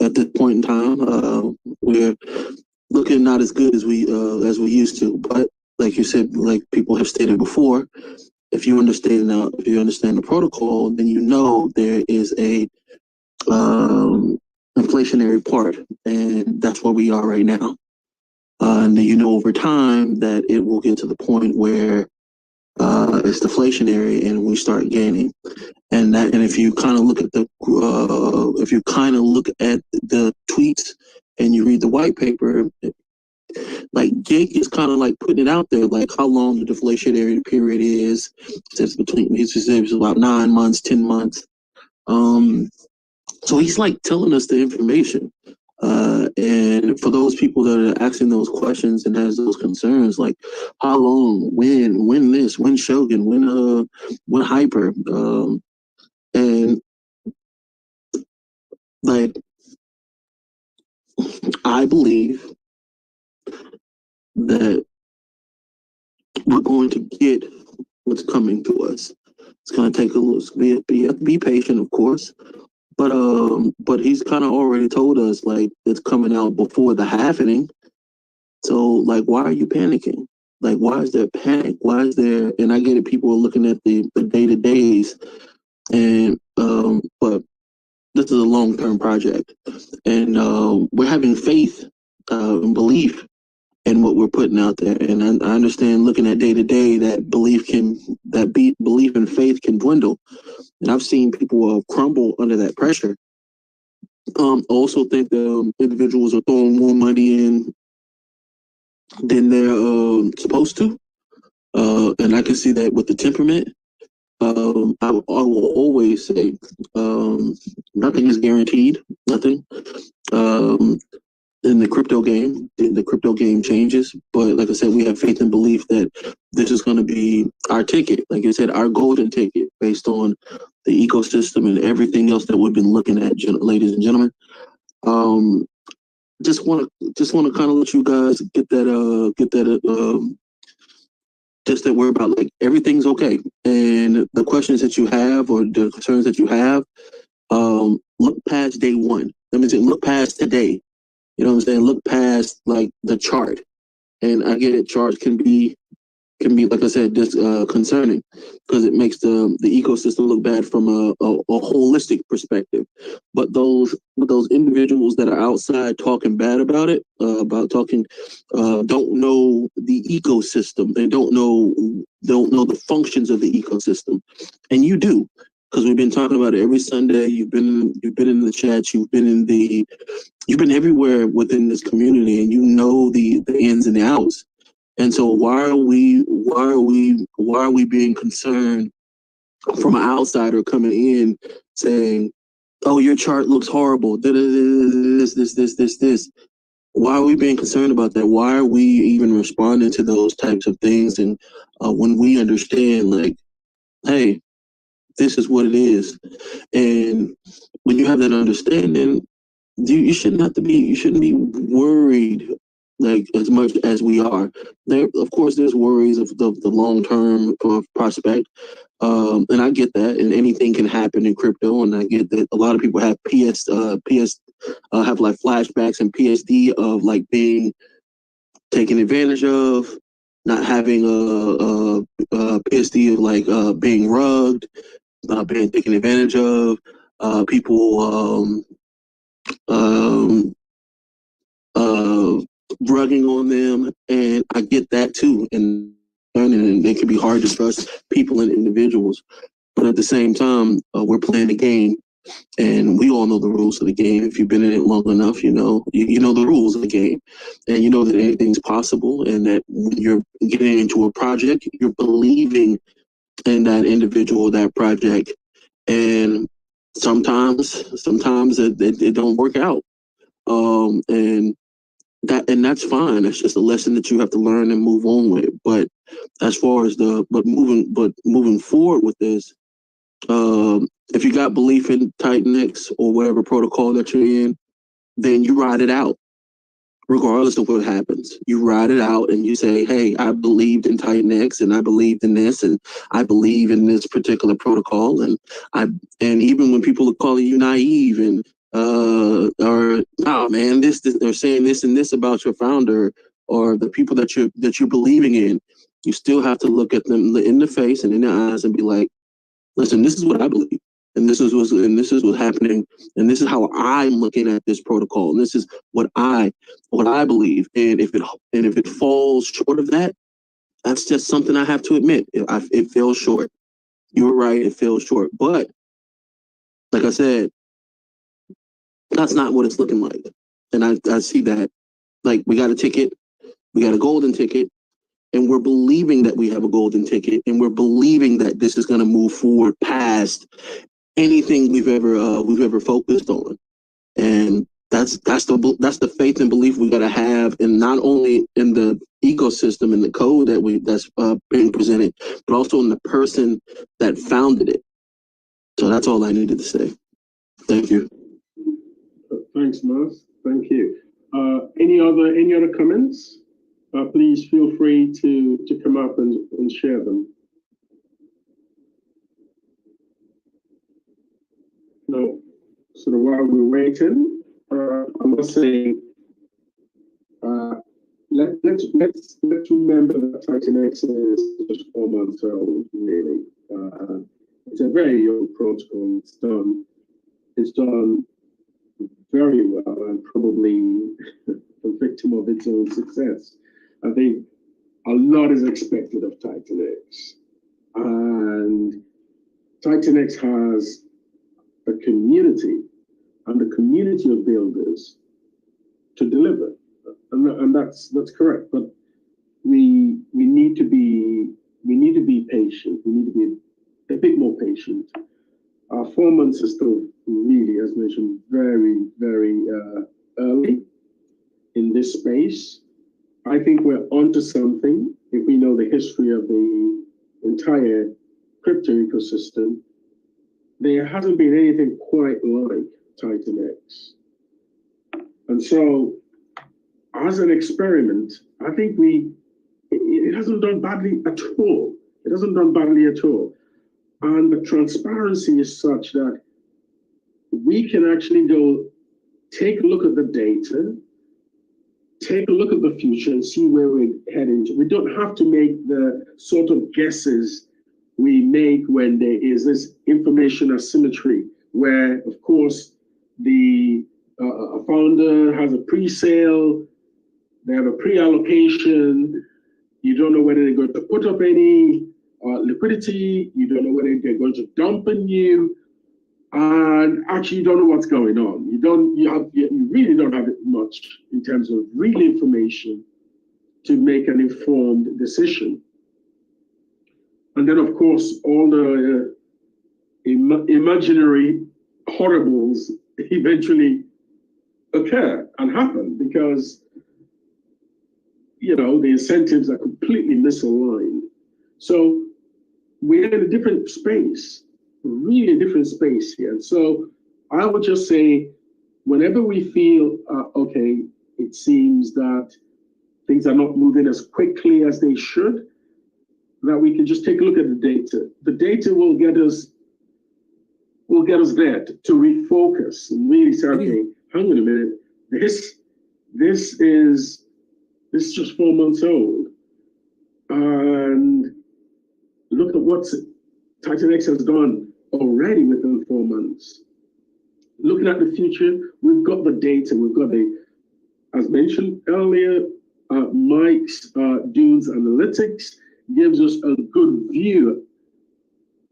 at this point in time, we're looking not as good as we used to. But like you said, like people have stated before, if you understand the protocol, then you know there is a inflationary part, and that's where we are right now. And then you know over time that it will get to the point where it's deflationary and we start gaining. And if you kind of look at the tweets and you read the white paper, like Jake is kind of like putting it out there, like how long the deflationary period is. He says it's about 9 months, 10 months. So he's like telling us the information. And for those people that are asking those questions and has those concerns, like how long, when this, when Shogun, when Hyper, and like I believe that we're going to get what's coming to us. It's going to take a little. You have to be patient, of course. But he's kind of already told us like it's coming out before the halvening. So like, why are you panicking? Like, why is there panic? Why is there? And I get it. People are looking at the day-to-days, and but this is a long-term project, and we're having faith and belief in what we're putting out there. And I understand looking at day-to-day that belief and faith can dwindle, and I've seen people crumble under that pressure. I also think the individuals are throwing more money in than they're supposed to. And I can see that with the temperament. I will always say nothing is guaranteed. Nothing. In the crypto game changes. But like I said, we have faith and belief that this is going to be our ticket. Like I said, our golden ticket based on the ecosystem and everything else that we've been looking at, ladies and gentlemen. Just want to kind of let you guys get that just that we're about, like, everything's okay, and the questions that you have or the concerns that you have, look past day one. Let me say, look past today. You know what I'm saying? Look past, like, the chart. And I get it, charts can be, like I said, just concerning, because it makes the ecosystem look bad from a holistic perspective. But those individuals that are outside talking bad about it, don't know the ecosystem. They don't know the functions of the ecosystem, and you do, because we've been talking about it every Sunday. You've been in the chats. You've been everywhere within this community, and you know the ins and the outs. And so why are we being concerned from an outsider coming in saying, "Oh, your chart looks horrible. This. Why are we being concerned about that? Why are we even responding to those types of things? And when we understand, like, hey, this is what it is, and when you have that understanding, you shouldn't be worried like as much as we are. There, of course, there's worries of the long term prospect, and I get that. And anything can happen in crypto, and I get that a lot of people have have like flashbacks and PSD of like being taken advantage of, not having a PSD of like being rugged, being taken advantage of, people. Drugging on them, and I get that too. And it can be hard to trust people and individuals, but at the same time, we're playing the game, and we all know the rules of the game. If you've been in it long enough, you know the rules of the game, and you know that anything's possible, and that when you're getting into a project, you're believing in that individual, that project, and sometimes it don't work out, and that's fine. That's just a lesson that you have to learn and move on with. But as far as moving forward with this, if you got belief in TitanX or whatever protocol that you're in, then you ride it out, regardless of what happens. You ride it out and you say, "Hey, I believed in TitanX, and I believed in this, and I believe in this particular protocol." And even when people are calling you naive and or "No, man, this they're saying this and this about your founder or the people that you're believing in," you still have to look at them in the face and in their eyes and be like, "Listen, this is what I believe, and this is what's happening, and this is how I'm looking at this protocol, and this is what I believe. And if it falls short of that, that's just something I have to admit. It fell short. You're right, it fell short. But like I said, that's not what it's looking like. And I see that. Like, we got a ticket, we got a golden ticket, and we're believing that we have a golden ticket, and we're believing that this is going to move forward past anything we've ever focused on. And that's the faith and belief we got to have, and not only in the ecosystem and the code that's being presented, but also in the person that founded it. So that's all I needed to say. Thank you. Thanks, Mars. Thank you. Any other comments? Please feel free to come up and share them. No. So while we're waiting, I must say, let's let's remember that TitanX is just 4 months old, really. It's a very young protocol. It's done very well and probably a victim of its own success. I think a lot is expected of TitanX, and TitanX has a community and a community of builders to deliver, and that's correct. But we need to be patient. We need to be a bit more patient. 4 months is still really, as mentioned, very, very early in this space. I think we're onto something if we know the history of the entire crypto ecosystem. There hasn't been anything quite like TitanX. And so, as an experiment, I think it hasn't done badly at all. It hasn't done badly at all. And the transparency is such that we can actually go take a look at the data, take a look at the future and see where we're heading to. We don't have to make the sort of guesses we make when there is this information asymmetry, where, of course, a founder has a pre-sale, they have a pre-allocation, you don't know whether they're going to put up any liquidity, you don't know whether they're going to dump on you, and actually you don't know what's going on. You really don't have much in terms of real information to make an informed decision. And then, of course, all the imaginary horribles eventually occur and happen because, the incentives are completely misaligned. So we're in a different space, really different space here. So I would just say, whenever we feel, okay, it seems that things are not moving as quickly as they should, that we can just take a look at the data. The data will get us there to refocus and really say, okay, hang on a minute, this is just 4 months old. And look at what TitanX has done already within 4 months. Looking at the future, we've got the data, we've got as mentioned earlier, Mike's Dunes Analytics gives us a good view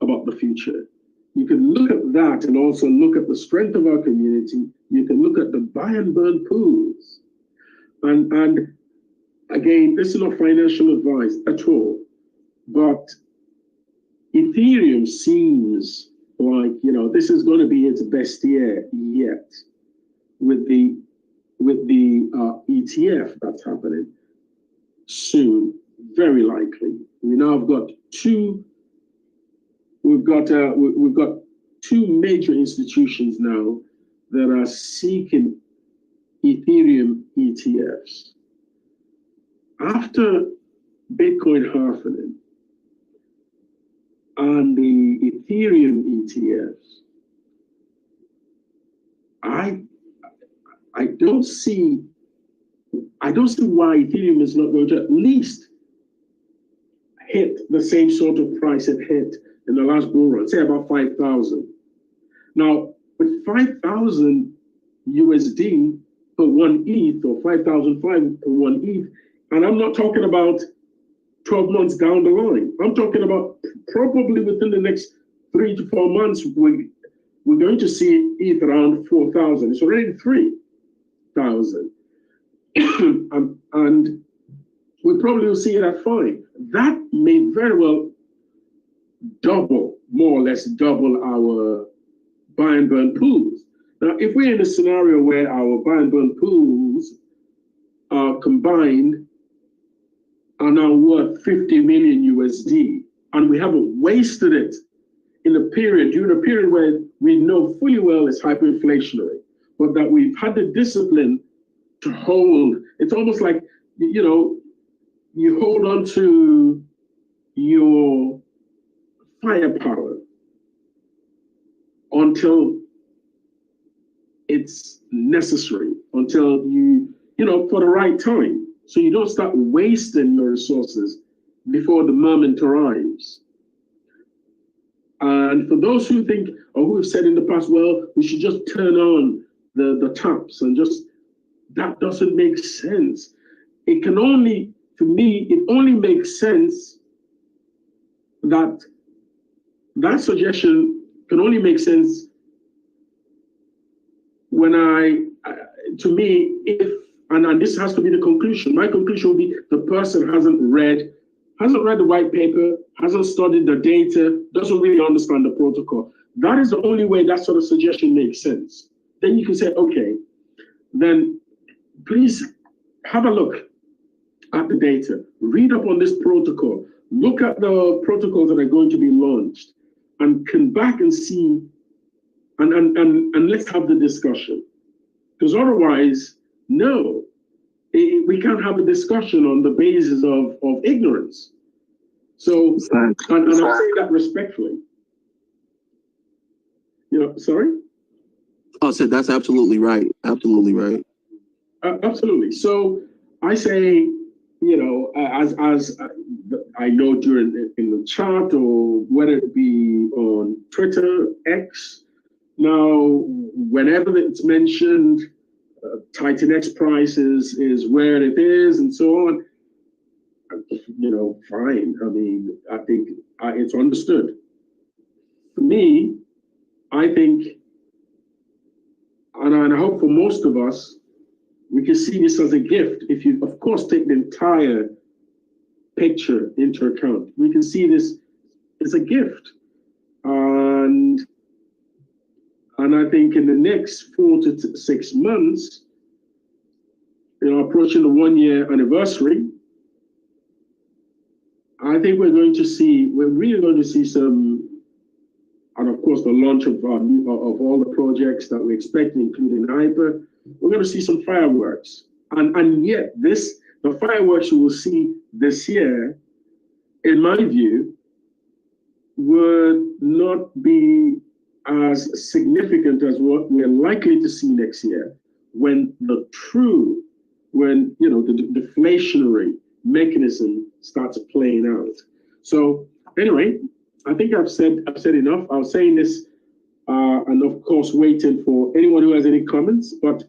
about the future. You can look at that and also look at the strength of our community. You can look at the buy and burn pools. And again, this is not financial advice at all, but Ethereum seems like, this is going to be its best year yet with the ETF that's happening soon, very likely. We now have got we've got two major institutions now that are seeking Ethereum ETFs. After Bitcoin halving and the Ethereum ETFs, I don't see why Ethereum is not going to at least hit the same sort of price it hit in the last bull run, say about 5,000. Now, with 5,000 USD per 1 ETH or 5,005 per 1 ETH, and I'm not talking about 12 months down the line. I'm talking about probably within the next 3 to 4 months, we're going to see ETH around 4,000. It's already 3,000. and we probably will see it at 5. That may very well more or less double our buy and burn pools. Now, if we're in a scenario where our buy and burn pools are combined are now worth 50 million USD, and we haven't wasted it during a period where we know fully well it's hyperinflationary, but that we've had the discipline to hold. It's almost like, you hold on to your firepower until it's necessary, until for the right time. so you don't start wasting your resources before the moment arrives. And for those who think, or who have said in the past, well, we should just turn on the taps and just, that doesn't make sense. It can only, to me, it only makes sense that suggestion can only make sense when to me, if, and this has to be the conclusion. My conclusion will be the person hasn't read the white paper, hasn't studied the data, doesn't really understand the protocol. That is the only way that sort of suggestion makes sense. Then you can say, okay, then please have a look at the data, read up on this protocol, look at the protocols that are going to be launched, and come back and see, and let's have the discussion. Because otherwise, no, we can't have a discussion on the basis of ignorance. So, and I say that respectfully. Sorry? I said that's absolutely right. Absolutely right. Absolutely. So I say, as I know during in the chat, or whether it be on Twitter, X, now whenever it's mentioned, TitanX price is where it is, and so on. Fine. I mean, I think it's understood. For me, I think, and I hope for most of us, we can see this as a gift. If you, of course, take the entire picture into account, we can see this as a gift. And I think in the next 4 to 6 months, approaching the 1-year anniversary, I think we're really going to see some, and of course the launch of all the projects that we expect, including Hyper. We're going to see some fireworks, and yet the fireworks we will see this year, in my view, would not be as significant as what we're likely to see next year, when the deflationary mechanism starts playing out. So anyway, I think I've said enough. I was saying this, and of course waiting for anyone who has any comments. But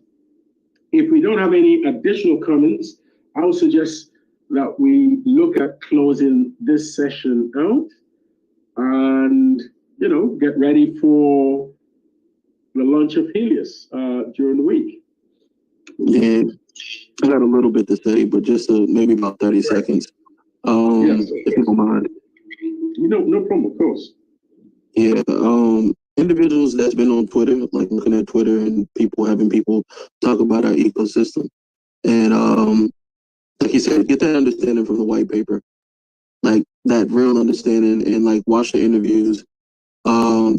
if we don't have any additional comments, I would suggest that we look at closing this session out, and get ready for the launch of Helios during the week. Yeah, I got a little bit to say, but just maybe about 30 seconds. Yes. If you don't mind. No problem, of course. Yeah, individuals that's been on Twitter, like looking at Twitter and having people talk about our ecosystem. And like you said, get that understanding from the white paper, like that real understanding, and like watch the interviews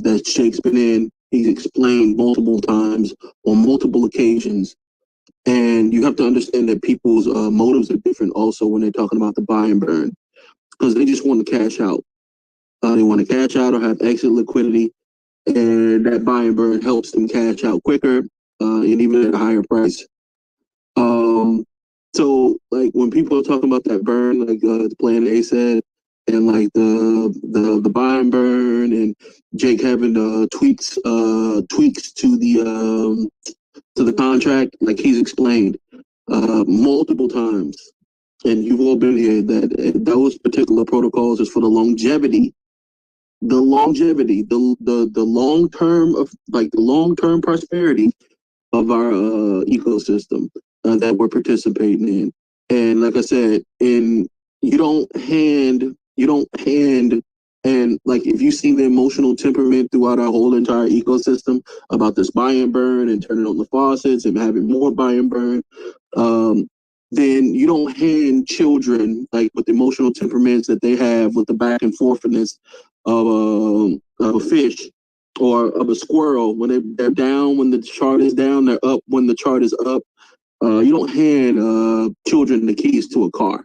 that Shake's been in. He's explained multiple times on multiple occasions. And you have to understand that people's motives are different also when they're talking about the buy and burn, because they just want to cash out. They want to cash out or have exit liquidity, and that buy and burn helps them cash out quicker and even at a higher price. So like when people are talking about that burn, like the Plan A said, and like the buy and burn, and Jake having tweaks to the contract, like he's explained multiple times, and you've all been here, that those particular protocols is for the longevity, the long term of, like, the long term prosperity of our ecosystem that we're participating in. And like I said, you don't hand, and like if you see the emotional temperament throughout our whole entire ecosystem about this buy and burn and turning on the faucets and having more buy and burn, then you don't hand children, like with the emotional temperaments that they have with the back and forthness of a fish or of a squirrel, when they're down when the chart is down, they're up when the chart is up. You don't hand children the keys to a car.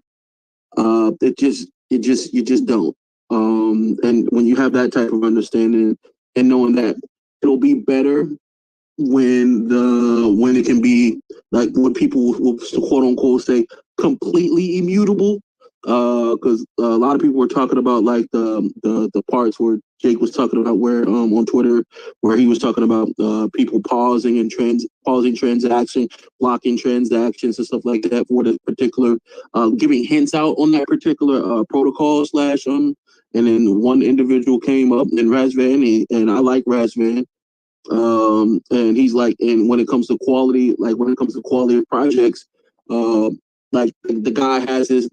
You just don't. And when you have that type of understanding and knowing that it'll be better when it can be, like, when people will quote unquote say completely immutable. Because a lot of people were talking about like the parts where Jake was talking about where on Twitter where he was talking about people pausing transactions, blocking transactions and stuff like that for the particular giving hints out on that particular protocol slash and then one individual came up and Razvan and I like Razvan. And he's like, and when it comes to quality of projects, like the guy has his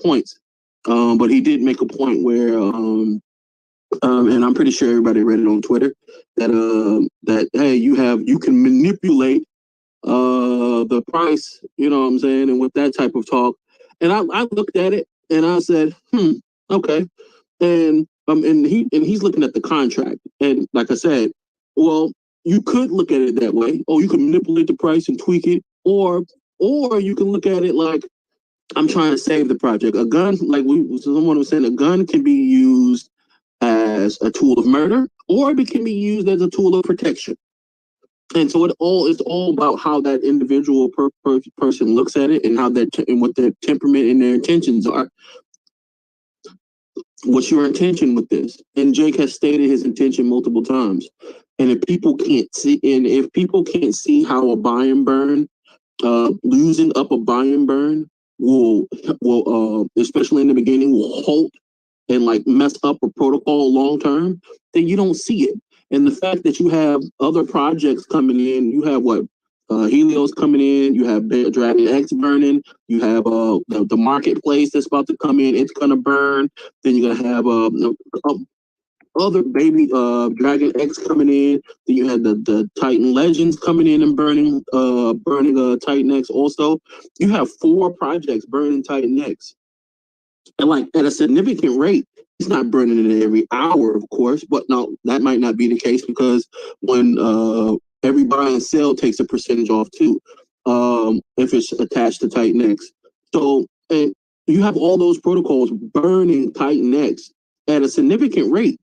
points, but he did make a point where and I'm pretty sure everybody read it on Twitter that hey, you can manipulate the price, you know what I'm saying, and with that type of talk, and I looked at it and I said, okay, and he's looking at the contract, and like I said, well, you could look at it that way. Oh, you can manipulate the price and tweak it, or you can look at it like I'm trying to save the project. A gun, like someone was saying, a gun can be used as a tool of murder, or it can be used as a tool of protection. And so it's all about how that individual person looks at it and how and what their temperament and their intentions are. What's your intention with this? And Jake has stated his intention multiple times. And if people can't see how a buy and burn, losing up a buy and burn will especially in the beginning, will halt and like mess up a protocol long term, then you don't see it. And the fact that you have other projects coming in, you have Helios coming in, you have DragonX burning, you have the marketplace that's about to come in, it's gonna burn. Then you're gonna have other baby DragonX coming in. Then you had the Titan Legends coming in and burning TitanX also. You have 4 projects burning TitanX. And like at a significant rate. It's not burning it every hour, of course, but no, that might not be the case because when every buy and sell takes a percentage off too, if it's attached to TitanX. So and you have all those protocols burning TitanX at a significant rate.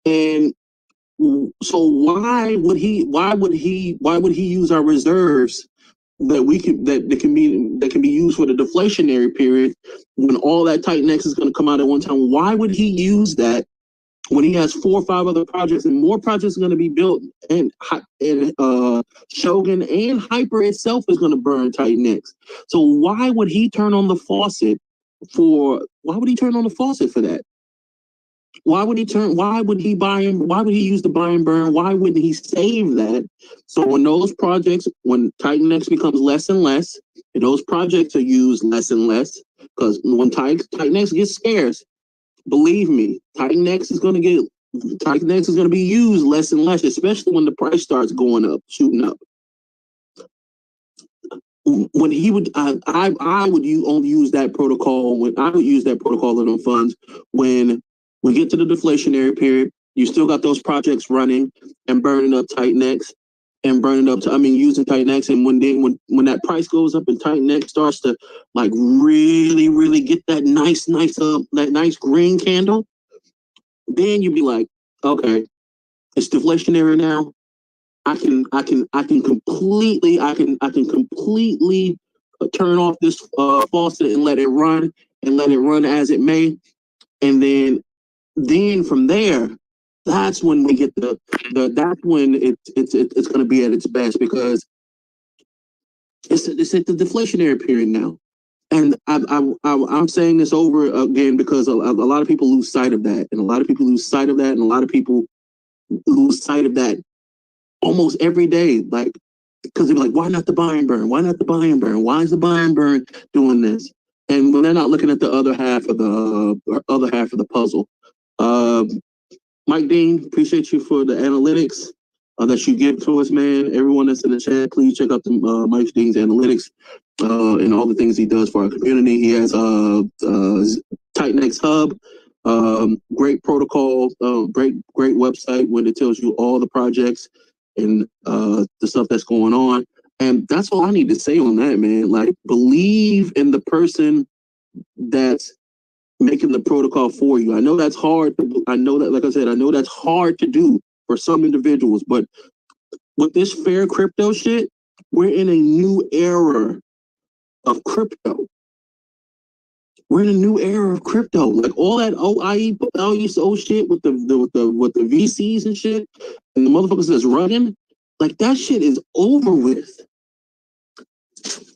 And so why would he use our reserves that can be used for the deflationary period when all that TitanX is going to come out at one time? Why would he use that when he has 4 or 5 other projects and more projects are going to be built, and Shogun and Hyper itself is going to burn TitanX? So why would he turn on the faucet for that? Why would he use the buy and burn? Why wouldn't he save that? So when TitanX becomes less and less, and those projects are used less and less, because when TitanX gets scarce, believe me, TitanX is going to be used less and less, especially when the price starts going up, shooting up. When he would, I would only use that protocol when I would use that protocol in on funds when we get to the deflationary period. You still got those projects running and burning up TitanX and using TitanX. And when that price goes up and TitanX starts to like really, really get that nice green candle, then you'd be like, okay, it's deflationary now. I can completely turn off this faucet and let it run as it may, and then from there, that's when we get that's when it's going to be at its best, because it's at the deflationary period now. And I'm saying this over again because a lot of people lose sight of that, and a lot of people lose sight of that almost every day, like, because they're like, why not the buy and burn? Why not the buy and burn? Why is the buy and burn doing this? And when they're not looking at the other half of the puzzle. Mike Dean, appreciate you for the analytics that you give to us, man. Everyone that's in the chat, please check out the Mike Dean's analytics and all the things he does for our community. He has TitanX Hub, great protocol, great website when it tells you all the projects and the stuff that's going on. And that's all I need to say on that, man. Like, believe in the person that's making the protocol for you. I know that's hard. I know that's hard to do for some individuals, but with this fair crypto shit, we're in a new era. of crypto. We're in a new era of crypto. Like all that old shit with the VCs and shit, and the motherfuckers that's running, like that shit is over with.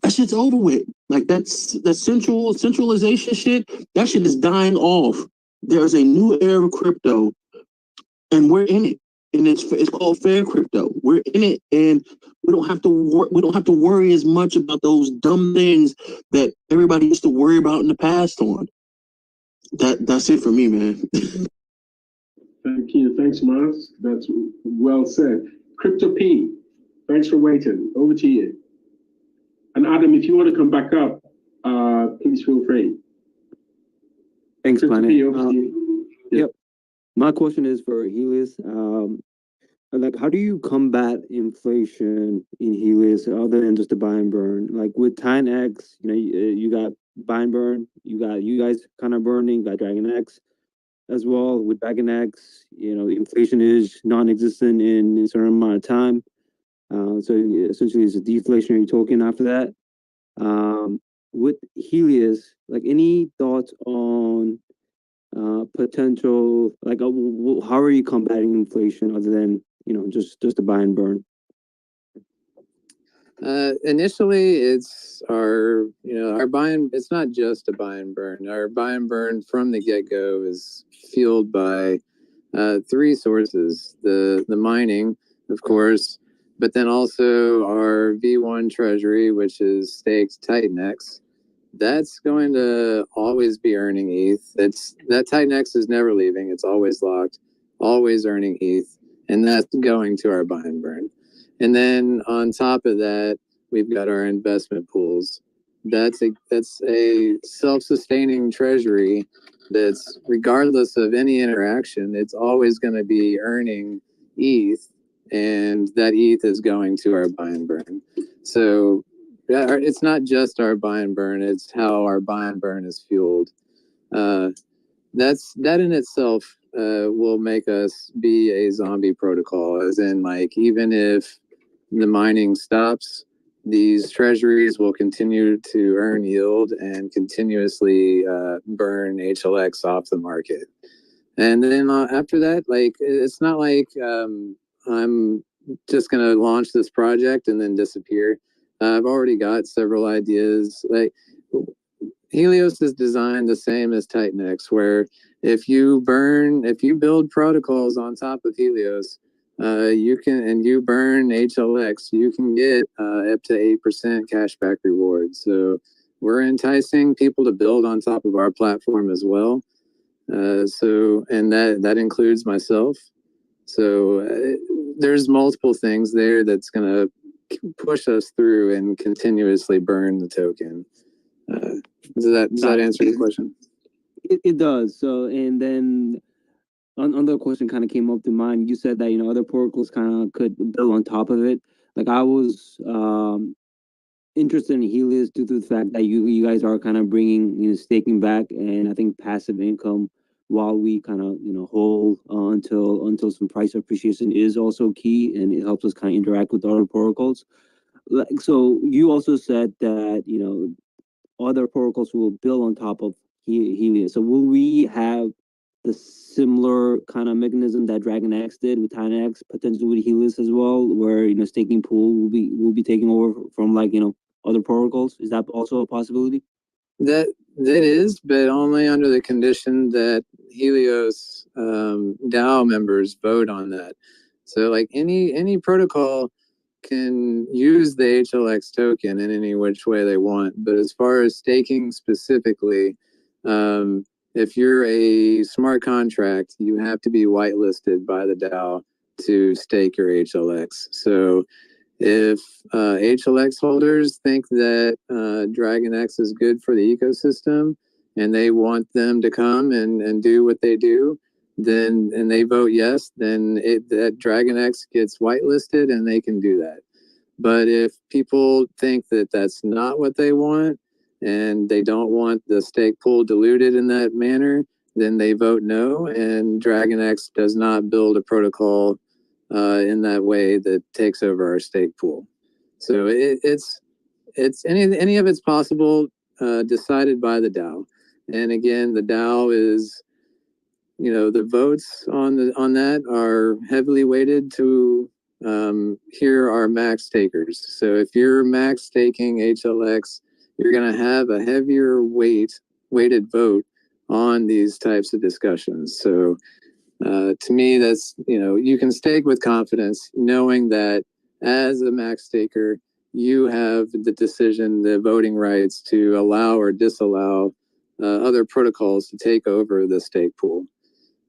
That shit's over with. Like that centralization shit, that shit is dying off. There's a new era of crypto, and we're in it. And it's called fair crypto. We're in it, and we don't have to worry as much about those dumb things that everybody used to worry about in the past. That's it for me, man. Thank you. Thanks, Mars. That's well said. Crypto P, thanks for waiting. Over to you. And Adam, if you want to come back up, please feel free. Thanks, Crypto Planet. P, over to you. Yep. My question is for Helios. Like, how do you combat inflation in Helios other than just the buy and burn? Like with TitanX, you got buy and burn. You guys kind of burning. You got DragonX as well. With DragonX, inflation is non-existent in a certain amount of time. So essentially, it's a deflationary token after that. With Helios, like any thoughts on potential, like how are you combating inflation other than just the buy and burn? Initially, it's our buy and, it's not just a buy and burn. Our buy and burn from the get-go is fueled by three sources: the mining, of course, but then also our V1 treasury, which is staked TitanX. That's going to always be earning ETH. That TitanX is never leaving. It's always locked, always earning ETH, and that's going to our buy and burn. And then on top of that, we've got our investment pools. That's a self-sustaining treasury that's, regardless of any interaction, it's always going to be earning ETH, and that ETH is going to our buy and burn. So yeah, it's not just our buy and burn, it's how our buy and burn is fueled. That in itself will make us be a zombie protocol, as in, like, even if the mining stops, these treasuries will continue to earn yield and continuously burn HLX off the market. And then after that, like, it's not like I'm just going to launch this project and then disappear. I've already got several ideas. Like, Helios is designed the same as TitanX, where if you build protocols on top of Helios, you burn HLX, you can get up to 8% cashback rewards. So we're enticing people to build on top of our platform as well. And that includes myself. So there's multiple things there that's going to push us through and continuously burn the token. Does that answer your question? It does. So, and then another question kind of came up to mind. You said that other protocols kind of could build on top of it. Like, I was interested in Helios due to the fact that you guys are kind of bringing staking back, and I think passive income while we kind of hold until some price appreciation is also key, and it helps us kind of interact with other protocols. Like, so you also said that other protocols will build on top of Helios. So will we have the similar kind of mechanism that DragonX did with TitanX, potentially with Helios as well, where staking pool will be taking over from other protocols? Is that also a possibility? That is, but only under the condition that Helios DAO members vote on that. So, like, any protocol can use the HLX token in any which way they want. But as far as staking specifically, if you're a smart contract, you have to be whitelisted by the DAO to stake your HLX. So if HLX holders think that DragonX is good for the ecosystem and they want them to come and do what they do, then and they vote yes, then that DragonX gets whitelisted and they can do that. But if people think that that's not what they want and they don't want the stake pool diluted in that manner, then they vote no, and DragonX does not build a protocol in that way that takes over our stake pool. So it's it's any of it's possible, decided by the DAO. And again, the DAO is, the votes on that are heavily weighted to, here are max takers. So if you're max staking HLX, you're going to have a heavier weighted vote on these types of discussions. So to me, that's, you can stake with confidence, knowing that as a max staker, you have the voting rights to allow or disallow other protocols to take over the stake pool.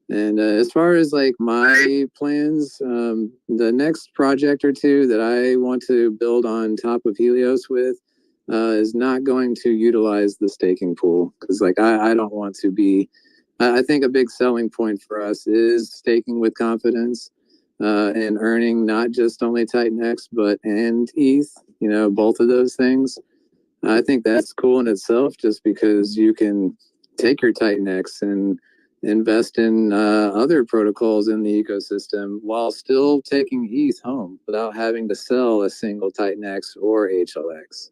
And as far as like my plans, the next project or two that I want to build on top of Helios with is not going to utilize the staking pool, because like I don't want to be. I think a big selling point for us is staking with confidence and earning not just only TitanX and ETH. Both of those things. I think that's cool in itself, just because you can take your TitanX and invest in other protocols in the ecosystem while still taking ETH home without having to sell a single TitanX or HLX.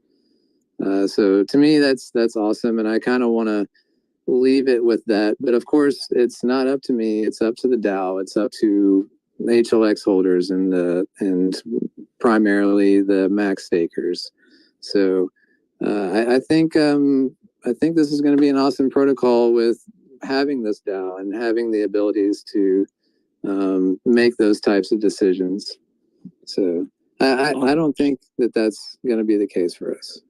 So to me, that's awesome, and I kind of want to leave it with that. But of course, it's not up to me; it's up to the DAO. It's up to HLX holders and primarily the max stakers. So I think this is going to be an awesome protocol with having this DAO and having the abilities to make those types of decisions. So I don't think that's going to be the case for us.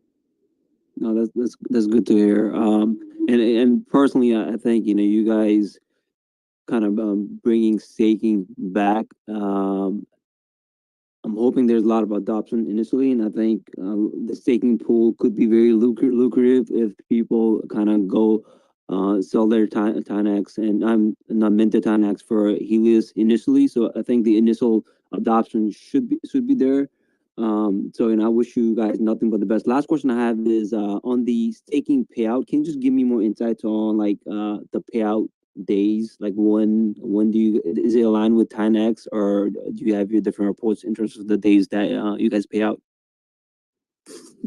No, that's good to hear. And personally, I think you guys kind of bringing staking back. I'm hoping there's a lot of adoption initially, and I think the staking pool could be very lucrative if people kind of go sell their TitanX, and I'm not minted TitanX for Helios initially. So I think the initial adoption should be there. So I wish you guys nothing but the best. Last question I have is on the staking payout. Can you just give me more insights on like the payout days? Like when is it aligned with TitanX, or do you have your different reports in terms of the days that you guys pay out?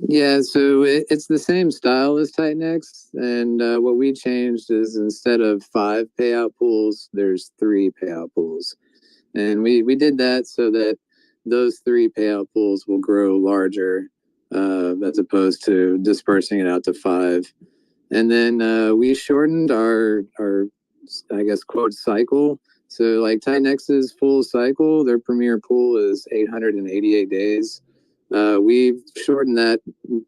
Yeah, so it's the same style as TitanX, and what we changed is instead of 5 payout pools, there's 3 payout pools, and we did that so that those 3 payout pools will grow larger as opposed to dispersing it out to 5. And then we shortened our I guess quote cycle. So like TitanX's full cycle, their premier pool is 888 days. We've shortened that.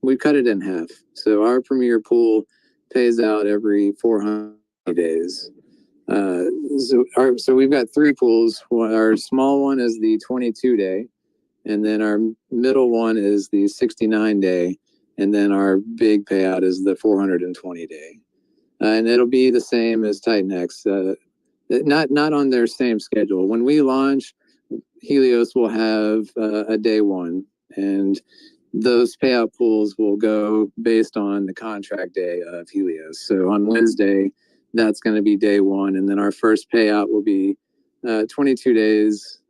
We cut it in half. So our premier pool pays out every 400 days. So we've got 3 pools. Our small one is the 22 day, and then our middle one is the 69 day, and then our big payout is the 420 day. And it'll be the same as TitanX, not on their same schedule. When we launch, Helios will have a day one, and those payout pools will go based on the contract day of Helios. So on Wednesday, that's going to be day one, and then our first payout will be 22 days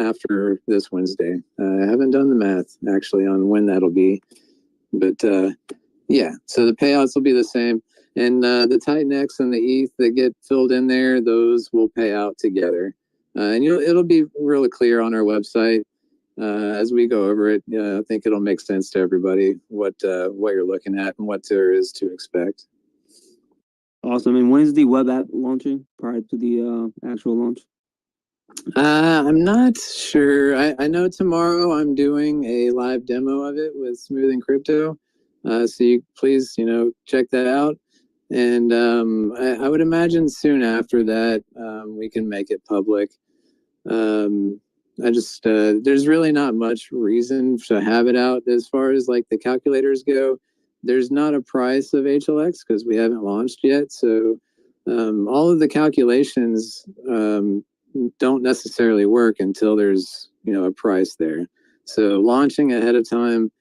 after this Wednesday. I haven't done the math actually on when that'll be, but yeah, so the payouts will be the same, and the TitanX and the ETH that get filled in there, those will pay out together, and it'll be really clear on our website as we go over it. I think it'll make sense to everybody what you're looking at and what there is to expect. Awesome. And when is the web app launching prior to the actual launch? I'm not sure. I know tomorrow I'm doing a live demo of it with Smoothing Crypto. So you please, check that out. And I would imagine soon after that, we can make it public. There's really not much reason to have it out as far as like the calculators go. There's not a price of HLX because we haven't launched yet. So all of the calculations don't necessarily work until there's, a price there. So launching ahead of time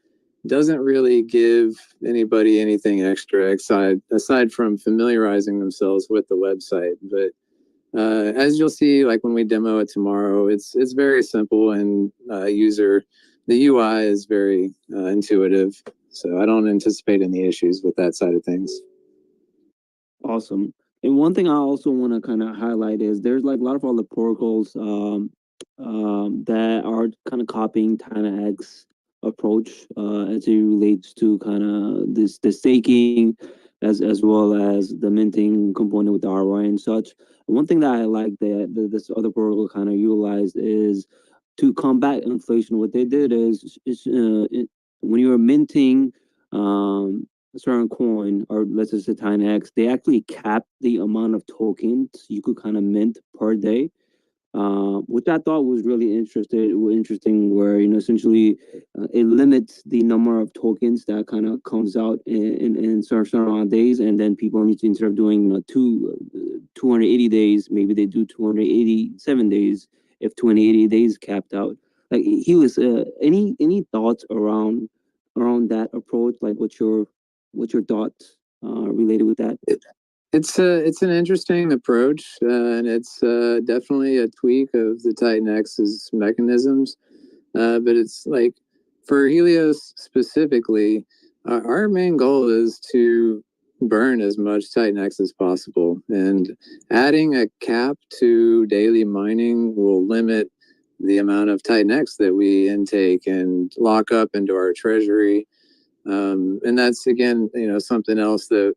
doesn't really give anybody anything extra aside from familiarizing themselves with the website. But as you'll see, like when we demo it tomorrow, it's very simple, and the UI is very intuitive. So I don't anticipate any issues with that side of things. Awesome. And one thing I also want to kind of highlight is there's like a lot of other protocols that are kind of copying TitanX approach as it relates to kind of the staking as well as the minting component with the ROI and such. One thing that I like that this other protocol kind of utilized is to combat inflation. What they did is when you were minting a certain coin, or let's just say TitanX, they actually capped the amount of tokens you could kind of mint per day, which I thought was really interesting. Where essentially it limits the number of tokens that kind of comes out in certain amount of days, and then people need to, instead of doing 280 days, maybe they do 287 days if 280 days capped out. Like he was, any thoughts around that approach? Like what's your thoughts related with that? It's an interesting approach, and it's definitely a tweak of the TitanX's mechanisms. But it's like for Helios specifically, our main goal is to burn as much TitanX as possible, and adding a cap to daily mining will limit the amount of TitanX that we intake and lock up into our treasury. And that's again, something else that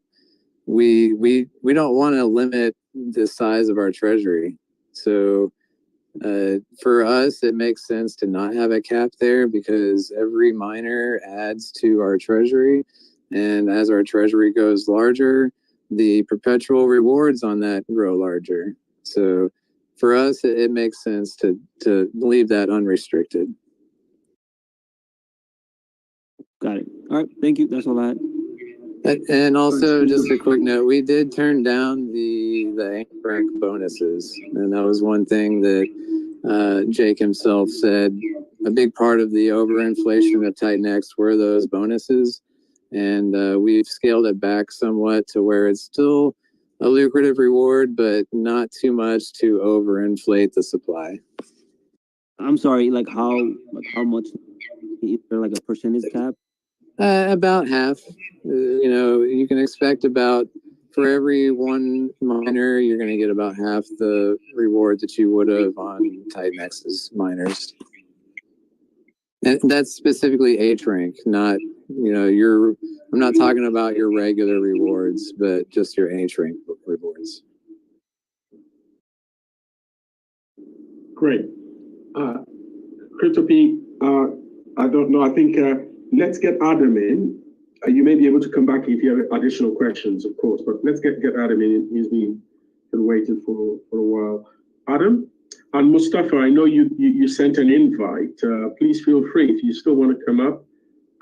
we don't want to limit the size of our treasury. So for us, it makes sense to not have a cap there, because every miner adds to our treasury, and as our treasury goes larger, the perpetual rewards on that grow larger. So for us, it makes sense to leave that unrestricted. Got it. All right, thank you. That's all I had. And also, just a quick note, we did turn down the rank bonuses, and that was one thing that Jake himself said. A big part of the overinflation of TitanX were those bonuses, and we've scaled it back somewhat to where it's still a lucrative reward, but not too much to overinflate the supply. I'm sorry, like how much? Is there like a percentage cap? About half. You can expect about, for every one miner, you're going to get about half the reward that you would have on TitanX's miners. And that's specifically H rank, not, I'm not talking about your regular rewards, but just your H rank rewards. Great. Crypto P, I don't know. I think let's get Adam in. You may be able to come back if you have additional questions, of course, but let's get Adam in. He's been waiting for a while. Adam and Mustafa, I know you sent an invite. Please feel free if you still want to come up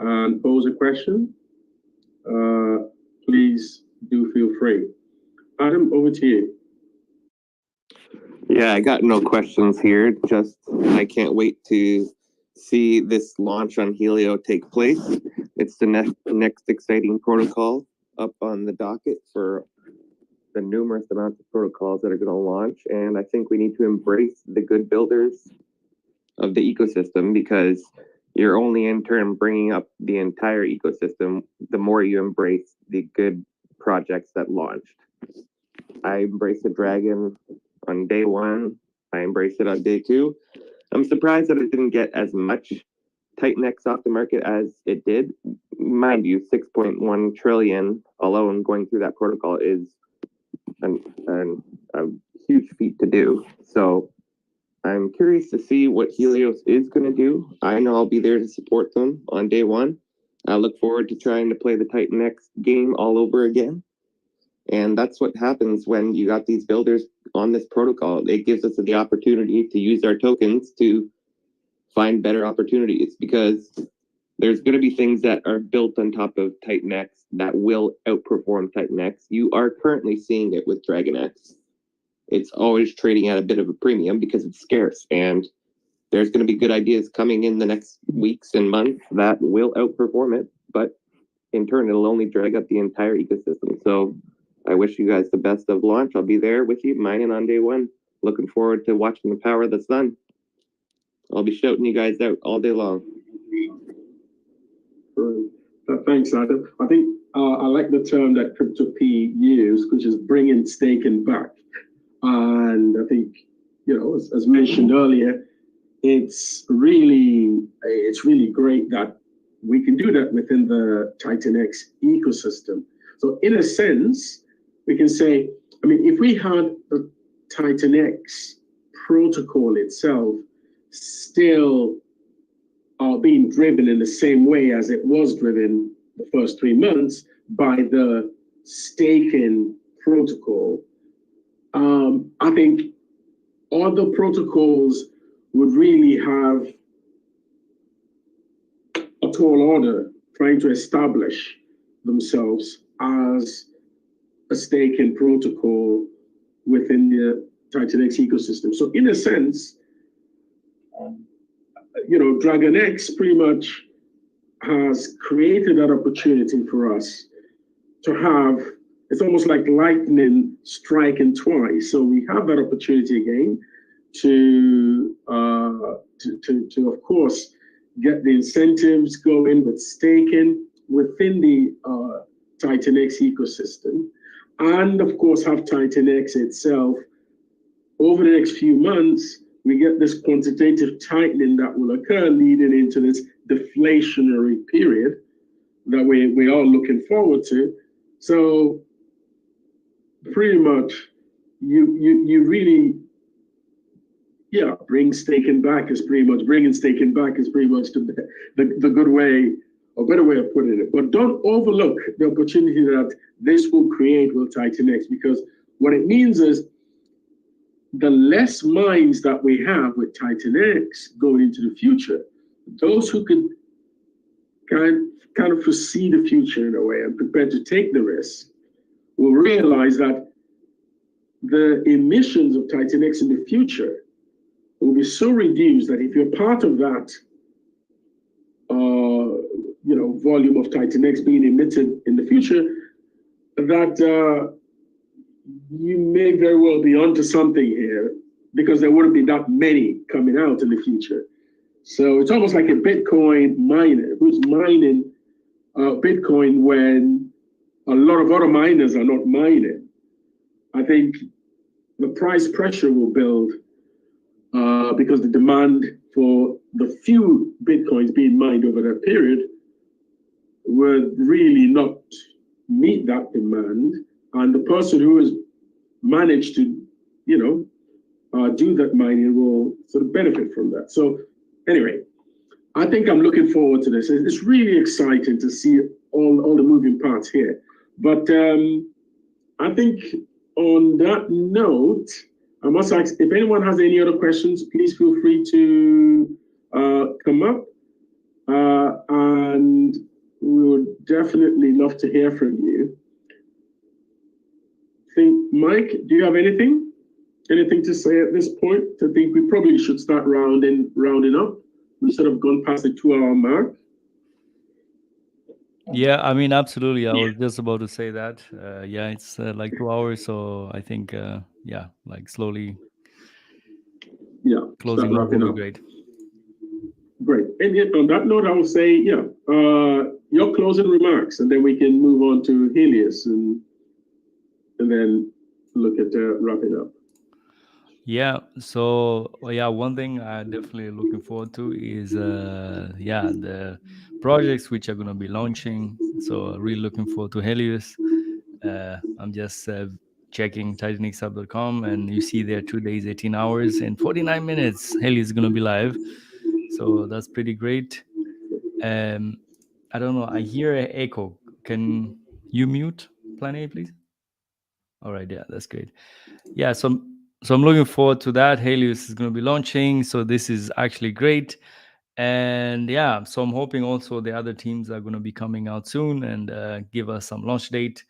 and pose a question. Please do feel free. Adam, over to you. Yeah, I got no questions here. Just I can't wait to see this launch on Helio take place. It's the next exciting protocol up on the docket for the numerous amounts of protocols that are going to launch. And I think we need to embrace the good builders of the ecosystem, because you're only in turn bringing up the entire ecosystem the more you embrace the good projects that launched. I embraced the Dragon on day one. I embraced it on day two. I'm surprised that it didn't get as much TitanX off the market as it did. Mind you, 6.1 trillion alone going through that protocol is a huge feat to do. So I'm curious to see what Helios is going to do. I know I'll be there to support them on day one. I look forward to trying to play the TitanX game all over again. And that's what happens when you got these builders on this protocol. It gives us the opportunity to use our tokens to find better opportunities, because there's going to be things that are built on top of TitanX that will outperform TitanX. You are currently seeing it with DragonX. It's always trading at a bit of a premium because it's scarce, and there's going to be good ideas coming in the next weeks and months that will outperform it, but in turn, it'll only drag up the entire ecosystem. So I wish you guys the best of launch. I'll be there with you, mining on day one. Looking forward to watching the power of the sun. I'll be shouting you guys out all day long. Thanks, Adam. I think I like the term that Crypto P used, which is bringing staking back. And I think, as mentioned earlier, it's really great that we can do that within the TitanX ecosystem. So in a sense, we can say, if we had the TitanX protocol itself still being driven in the same way as it was driven the first 3 months by the staking protocol, I think other protocols would really have a tall order trying to establish themselves as a staking protocol within the TitanX ecosystem. So in a sense, DragonX pretty much has created that opportunity for us to have, it's almost like lightning striking twice. So we have that opportunity again to of course, get the incentives going with staking within the TitanX ecosystem. And of course, have TitanX itself over the next few months, we get this quantitative tightening that will occur leading into this deflationary period that we're all looking forward to. So pretty much you really, bringing staking back is pretty much the good way, or better way of putting it. But don't overlook the opportunity that this will create with TitanX, because what it means is the less mines that we have with TitanX going into the future, those who can kind of foresee the future in a way and prepare to take the risk will realize that the emissions of TitanX in the future will be so reduced that if you're part of that, volume of TitanX being emitted in the future, that you may very well be onto something here, because there wouldn't be that many coming out in the future. So it's almost like a Bitcoin miner who's mining Bitcoin when a lot of other miners are not mining. I think the price pressure will build because the demand for the few Bitcoins being mined over that period would really not meet that demand. And the person who has managed to, do that mining will sort of benefit from that. So anyway, I think I'm looking forward to this. It's really exciting to see all the moving parts here. But I think on that note, I must ask, if anyone has any other questions, please feel free to come up. And we would definitely love to hear from you. Mike, do you have anything to say at this point? I think we probably should start rounding up. We should have gone past the 2-hour mark. Yeah, absolutely. I was just about to say that. It's like 2 hours, so I think slowly closing up would be great. Great. And yet on that note, I will say, your closing remarks, and then we can move on to Helios and then look at wrapping up. Yeah. So one thing I'm definitely looking forward to is the projects which are going to be launching. So really looking forward to Helios. I'm just checking TitanXhub.com, and you see there 2 days, 18 hours, and 49 minutes. Helios is going to be live. So that's pretty great. I don't know. I hear an echo. Can you mute Plan A, please? All right. Yeah, that's great. Yeah. So I'm looking forward to that. Helios is going to be launching. So this is actually great. And so I'm hoping also the other teams are going to be coming out soon and give us some launch date.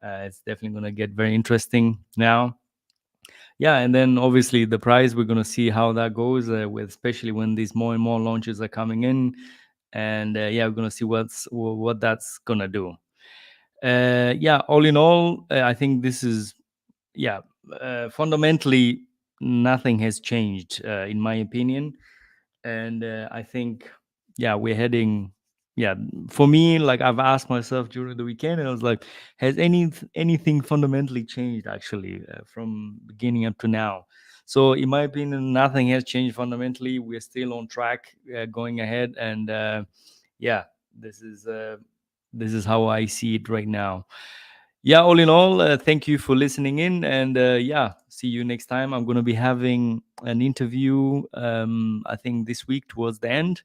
It's definitely going to get very interesting now. Yeah, and then obviously the prize, we're going to see how that goes, with especially when these more and more launches are coming in. And we're going to see what that's going to do. All in all, I think this is, fundamentally, nothing has changed, in my opinion. And I think, we're heading yeah, for me, like I've asked myself during the weekend, and I was like, has anything fundamentally changed actually from beginning up to now? So in my opinion, nothing has changed fundamentally. We're still on track, going ahead, and yeah, this is how I see it right now. Yeah, all in all, thank you for listening in, and yeah, see you next time. I'm going to be having an interview, I think this week towards the end.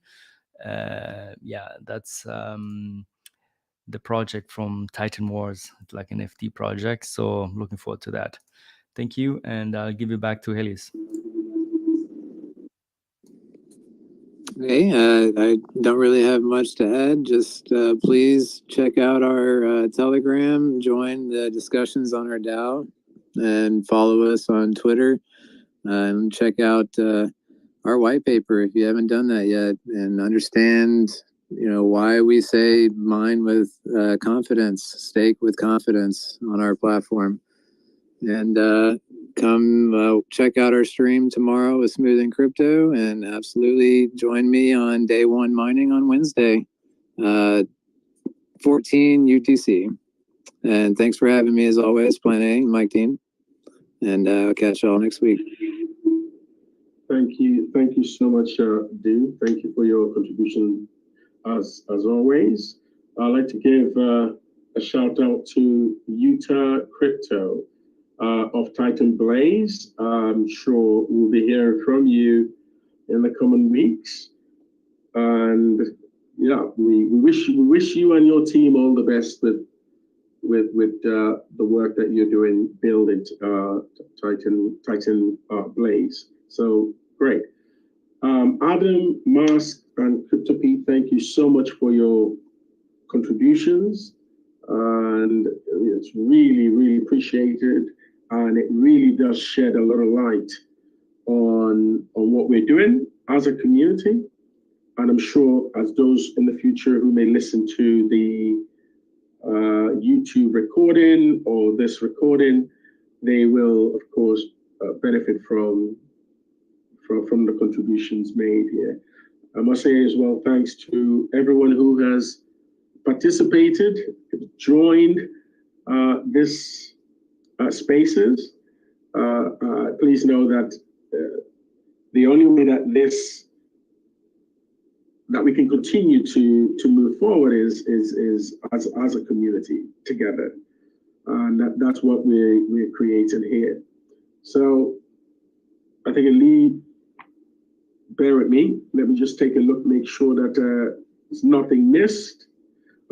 Yeah, that's the project from Titan Wars. It's like an FT project, so looking forward to that. Thank you, and I'll give you back to Helios. Hey, I don't really have much to add. Just please check out our Telegram, join the discussions on our DAO, and follow us on Twitter. And check out our white paper if you haven't done that yet, and understand, why we say mine with confidence, stake with confidence on our platform. And come check out our stream tomorrow with Smoothing Crypto, and absolutely join me on day one mining on Wednesday, 14 UTC. And thanks for having me as always, Plan A, Mike Dean. And I'll catch y'all next week. Thank you so much, Dean. Thank you for your contribution as always. I'd like to give a shout out to Utah Crypto of Titan Blaze. I'm sure we'll be hearing from you in the coming weeks. And yeah, we wish you and your team all the best with the work that you're doing, building Titan Blaze. So great. Adam, Mask, and CryptoPete, thank you so much for your contributions. And it's really, really appreciated. And it really does shed a lot of light on what we're doing as a community. And I'm sure as those in the future who may listen to the YouTube recording or this recording, they will, of course, benefit from the contributions made here. I must say as well, thanks to everyone who has participated, joined this spaces. Please know that the only way that we can continue to move forward is as a community together, and that's what we're creating here. So I think Lee, bear with me. Let me just take a look, make sure that there's nothing missed.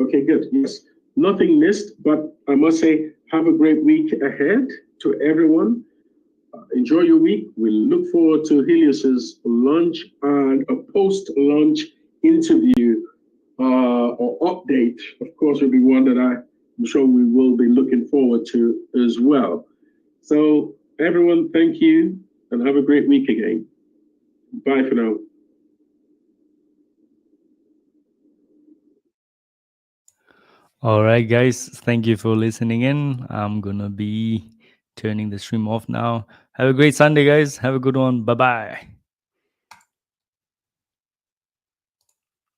Okay, good. Yes, nothing missed. But I must say, have a great week ahead to everyone. Enjoy your week. We look forward to Helios's launch and a post-launch interview or update. Of course, will be one that I'm sure we will be looking forward to as well. So everyone, thank you and have a great week again. Bye for now. All right, guys. Thank you for listening in. I'm going to be turning the stream off now. Have a great Sunday, guys. Have a good one. Bye-bye.